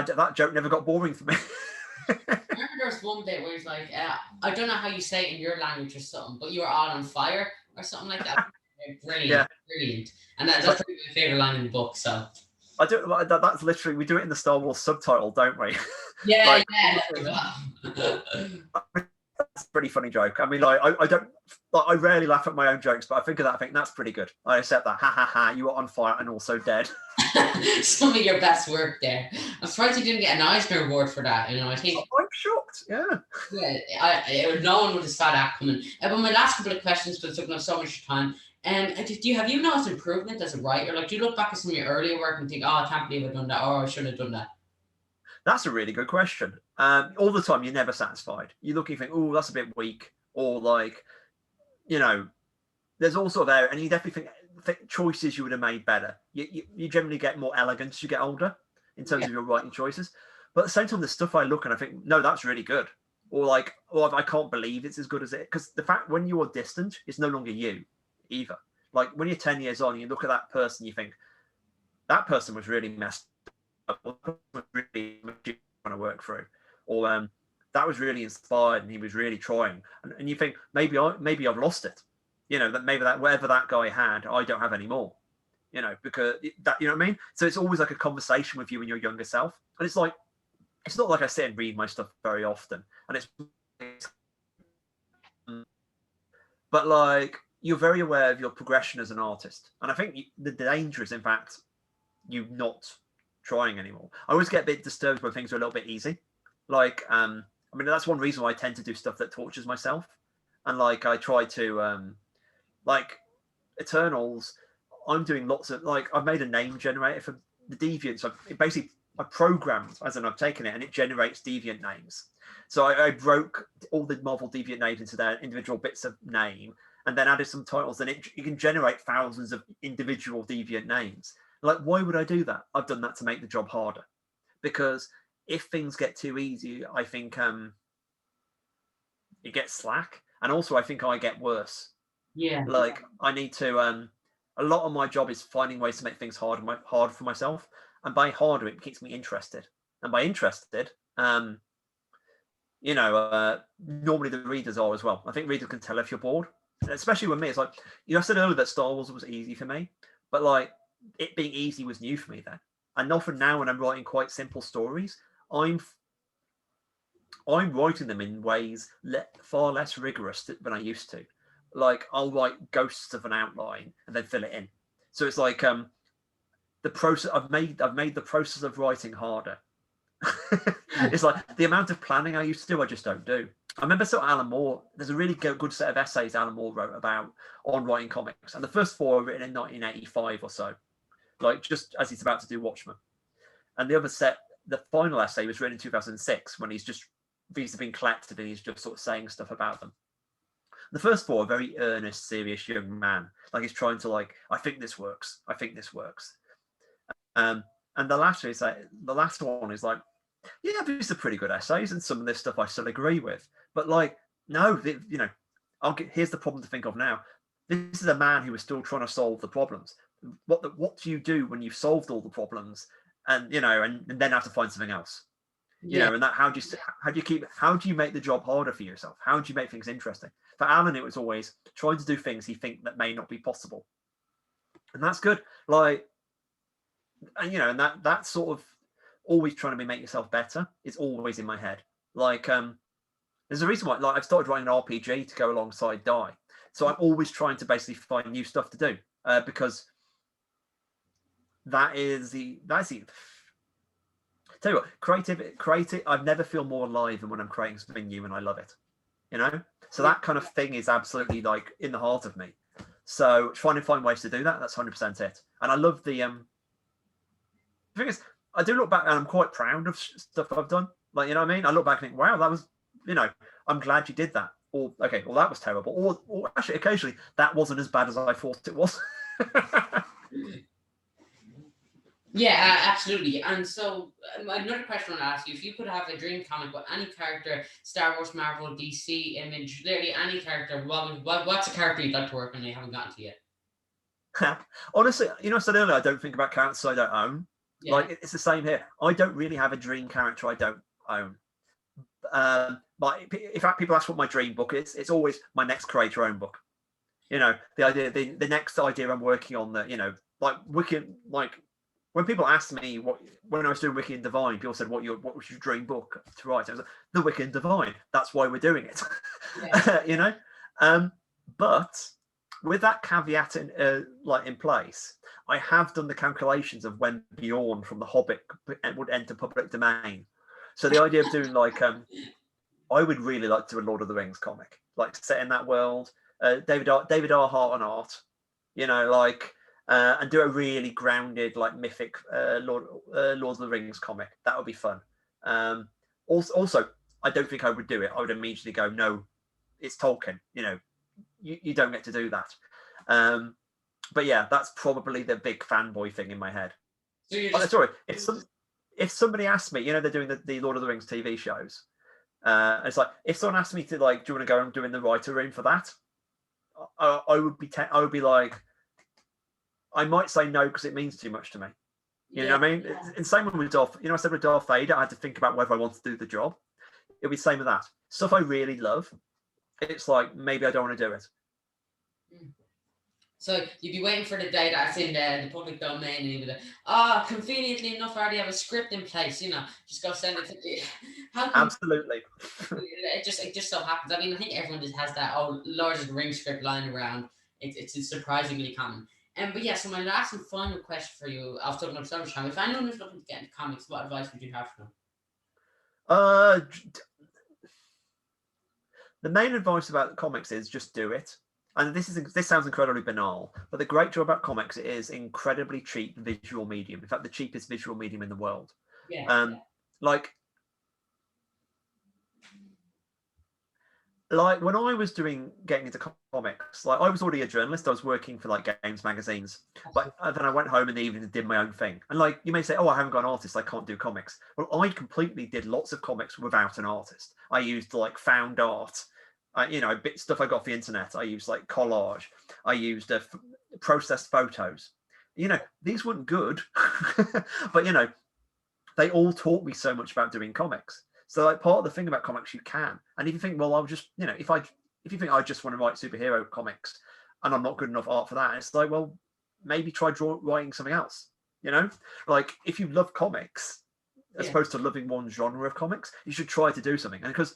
that joke never got boring for me. I remember there was one bit where he's like, I don't know how you say it in your language or something, but you were all on fire or something like that. Brilliant. And that's probably my favorite line in the book. So I do. That's literally, we do it in the Star Wars subtitle, don't we? Yeah, That's a pretty funny joke. I mean, like, I don't, like, I rarely laugh at my own jokes, but I think of that. I think that's pretty good. I accept that. Ha ha ha! You were on fire and also dead. Some of your best work there. I'm surprised you didn't get an Eisner Award for that. I think I'm shocked. Yeah. No one would have saw that coming. But my last couple of questions, because it took up so much time. Have you noticed improvement as a writer? Like, do you look back at some of your earlier work and think, I can't believe I've done that, or I should have done that? That's a really good question. All the time, you're never satisfied. You look and you think, oh, that's a bit weak, or like, there's all sort of there, and you definitely think choices you would have made better. You generally get more elegant as you get older in terms of your writing choices. But at the same time, there's stuff I look and I think, no, that's really good. Or like, I can't believe it's as good as it. Because the fact when you are distant, it's no longer you either. Like when you're 10 years on, you look at that person, you think, that person was really messed up. Really trying to work through. Or that was really inspired and he was really trying. And you think, maybe I've lost it. That maybe that whatever that guy had, I don't have anymore. Because that, you know what I mean? So it's always like a conversation with you and your younger self. And it's like, it's not like I sit and read my stuff very often. And but like, you're very aware of your progression as an artist. And I think the danger is, in fact, you not trying anymore. I always get a bit disturbed when things are a little bit easy. Like, that's one reason why I tend to do stuff that tortures myself. And like, I try to, like Eternals, I'm doing lots of, like, I've made a name generator for the Deviants. I programmed, as in I've taken it, and it generates Deviant names. So I broke all the Marvel Deviant names into their individual bits of name, and then added some titles, and you can generate thousands of individual deviant names. Like, why would I do that? I've done that to make the job harder, because if things get too easy, I think it gets slack, and also I think I get worse. Yeah. Like, I need to. A lot of my job is finding ways to make things hard for myself, and by harder, it keeps me interested, and by interested, normally the readers are as well. I think readers can tell if you're bored, especially with me. It's like, I said earlier that Star Wars was easy for me, but like, it being easy was new for me then. And often now when I'm writing quite simple stories, I'm writing them in ways far less rigorous than I used to. Like, I'll write ghosts of an outline and then fill it in. So it's like the process I've made the process of writing harder. It's like the amount of planning I used to do, I just don't do. I remember Alan Moore. There's a really good set of essays Alan Moore wrote on writing comics, and the first 4 are written in 1985 or so, like just as he's about to do Watchmen. And the final essay was written in 2006 when these have been collected and he's just sort of saying stuff about them. The first 4 are very earnest, serious young man, like he's trying to like, I think this works. And the last one is like, yeah, these are pretty good essays, and some of this stuff I still agree with. But like, no, here's the problem to think of now. This is a man who is still trying to solve the problems. What do you do when you've solved all the problems, and and then have to find something else? And that how do you make the job harder for yourself? How do you make things interesting? For Alan, it was always trying to do things he think that may not be possible, and that's good. Like, and that sort of always trying to make yourself better is always in my head. Like, there's a reason why, like, I've started writing an RPG to go alongside Die, so I'm always trying to basically find new stuff to do, because that's the tell you what, creative. I've never feel more alive than when I'm creating something new and I love it. So that kind of thing is absolutely like in the heart of me. So trying to find ways to do that, that's 100% it. And I love the thing is, I do look back and I'm quite proud of stuff I've done. Like, you know what I mean? I look back and think, wow, that was, I'm glad you did that. Or, okay, well, that was terrible. Or actually, occasionally, that wasn't as bad as I thought it was. Yeah, absolutely. And so, another question I want to ask you: if you could have a dream comic with any character, Star Wars, Marvel, DC, Image, literally any character, what's a character you'd like to work on and you haven't gotten to yet? Honestly, I said earlier, I don't think about characters I don't own. Yeah. Like, it's the same here. I don't really have a dream character I don't own. But if people ask what my dream book is, it's always my next creator-owned book. The idea, the next idea I'm working on, that like Wiki, like when people asked me when I was doing Wiki and Divine, people said, "What was your dream book to write?" I was like, "The Wiki and Divine." That's why we're doing it. Yeah. But with that caveat in place, I have done the calculations of when Bjorn from The Hobbit would enter public domain. So the idea of doing like, I would really like to do a Lord of the Rings comic, like set in that world. David R. Hart on art, and do a really grounded, like mythic Lord of the Rings comic. That would be fun. Also, I don't think I would do it. I would immediately go, no, it's Tolkien. You don't get to do that. But yeah, that's probably the big fanboy thing in my head. So sorry, if somebody asked me, they're doing the Lord of the Rings TV shows. It's like, if someone asked me to, like, do you want to go and do in the writer room for that? I would be like, I might say no because it means too much to me. You know what I mean? Yeah. And same with Darth. I said with Darth Vader, I had to think about whether I want to do the job. It'll be the same with that. Stuff I really love, it's like, maybe I don't want to do it. So you'd be waiting for the day that's in the public domain, and you'd be like, conveniently enough, I already have a script in place, just go send it to Absolutely. It just so happens. I mean, I think everyone just has that Lord of the Rings script lying around. It's surprisingly common. But yeah, so my last and final question for you, I've talked about so much time. If anyone is looking to get into comics, what advice would you have for them? The main advice about comics is just do it. And this sounds incredibly banal, but the great job about comics, it is incredibly cheap visual medium. In fact, the cheapest visual medium in the world. Yeah. Like like when I was getting into comics, like I was already a journalist. I was working for like games magazines, but then I went home in the evening and did my own thing. And like you may say, oh, I haven't got an artist, I can't do comics. Well, I completely did lots of comics without an artist. I used like found art, bit stuff I got off the internet. I used like collage. I used processed photos. These weren't good, but they all taught me so much about doing comics. So like part of the thing about comics, you can. And if you think, well, I'll just, if you think I just want to write superhero comics and I'm not good enough art for that, it's like, well, maybe try writing something else. Like if you love comics, as opposed to loving one genre of comics, you should try to do something. And because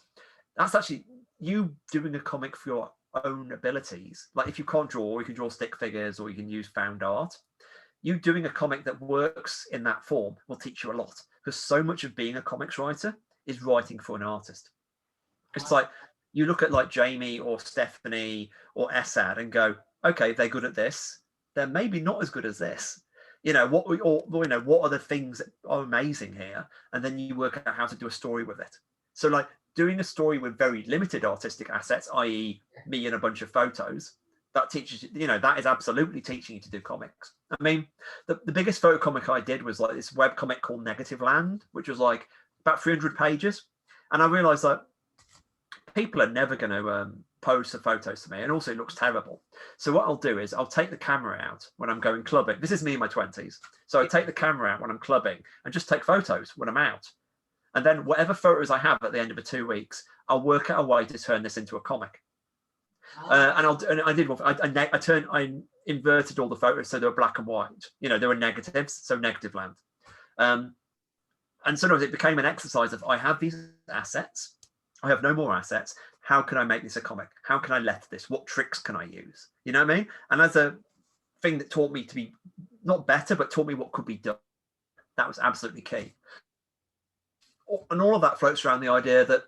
that's actually you doing a comic for your own abilities. Like if you can't draw, you can draw stick figures or you can use found art. You doing a comic that works in that form will teach you a lot, because so much of being a comics writer is writing for an artist. It's like you look at like Jamie or Stephanie or Essad and go, okay, they're good at this. They're maybe not as good as this. What are the things that are amazing here? And then you work out how to do a story with it. So like doing a story with very limited artistic assets, i.e. me and a bunch of photos, that teaches that is absolutely teaching you to do comics. I mean, the biggest photo comic I did was like this web comic called Negative Land, which was like about 300 pages. And I realized that people are never going to post the photos to me. And also it looks terrible. So what I'll do is I'll take the camera out when I'm going clubbing. This is me in my 20s. So I take the camera out when I'm clubbing and just take photos when I'm out. And then whatever photos I have at the end of the 2 weeks, I'll work out a way to turn this into a comic. And I inverted all the photos so they were black and white. They were negatives, so Negative Land. And sometimes it became an exercise of, I have these assets, I have no more assets. How can I make this a comic? How can I let this? What tricks can I use? You know what I mean? And as a thing that taught me to be not better, but taught me what could be done. That was absolutely key. And all of that floats around the idea that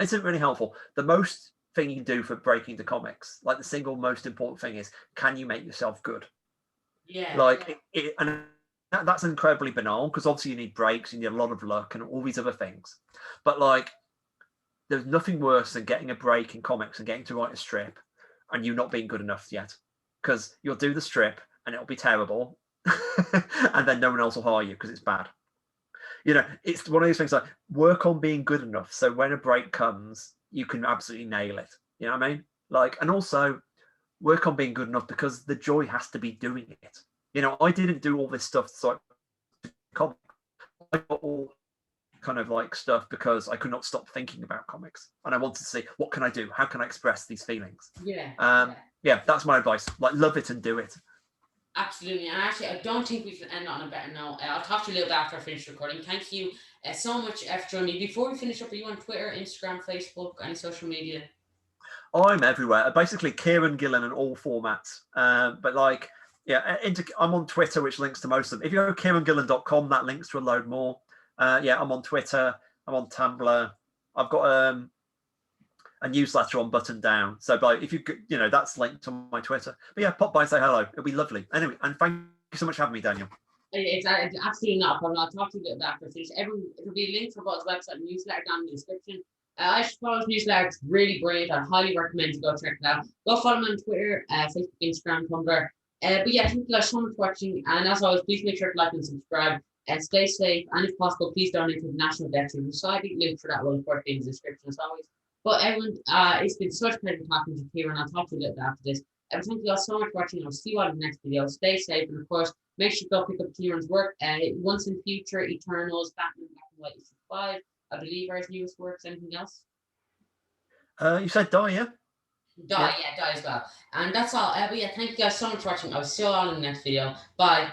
isn't really helpful. The most thing you can do for breaking into comics, like the single most important thing is, can you make yourself good? And that's incredibly banal, because obviously you need breaks, you need a lot of luck and all these other things. But like, there's nothing worse than getting a break in comics and getting to write a strip and you not being good enough yet, because you'll do the strip and it'll be terrible and then no one else will hire you because it's bad. It's one of those things like, work on being good enough so when a break comes, you can absolutely nail it. You know what I mean? Like, and also work on being good enough because the joy has to be doing it. I didn't do all this stuff so I got all kind of like stuff because I could not stop thinking about comics and I wanted to see, what can I do? How can I express these feelings? That's my advice. Like, love it and do it. Absolutely. And actually, I don't think we can end on a better note. I'll talk to you a little bit after I finish recording. Thank you so much for joining me. Before we finish up, are you on Twitter, Instagram, Facebook, any social media? I'm everywhere. Basically, Kieron Gillen in all formats. But like, I'm on Twitter, which links to most of them. If you go to kierongillen.com, that links to a load more. I'm on Twitter. I'm on Tumblr. I've got a newsletter on Button Down. So, if that's linked to my Twitter. But pop by and say hello. It'll be lovely. Anyway, and thank you so much for having me, Daniel. It's absolutely not a problem. I'll talk to you a bit after I finish. It'll be a link for Bob's website and newsletter down in the description. I should follow his newsletter. It's really brilliant. I highly recommend you go check it out. Go follow him on Twitter, Facebook, Instagram, Tumblr. Thank you guys so much for watching. And as always, please make sure to like and subscribe. Stay safe. And if possible, please donate to the National Deaf Children's Society. Link for that will, of course, be in the description as always. But everyone, it's been such a pleasure talking to Kieron. I'll talk to you a little bit after this. Thank you all so much for watching. I'll see you all in the next video. Stay safe. And of course, make sure to go pick up Kieron's work. Once in Future, Eternals, Batman, Black and White, 5. I believe are his newest works. Anything else? You said Die, yeah? Die as well. And that's all. Thank you guys so much for watching. I'll see you all in the next video. Bye.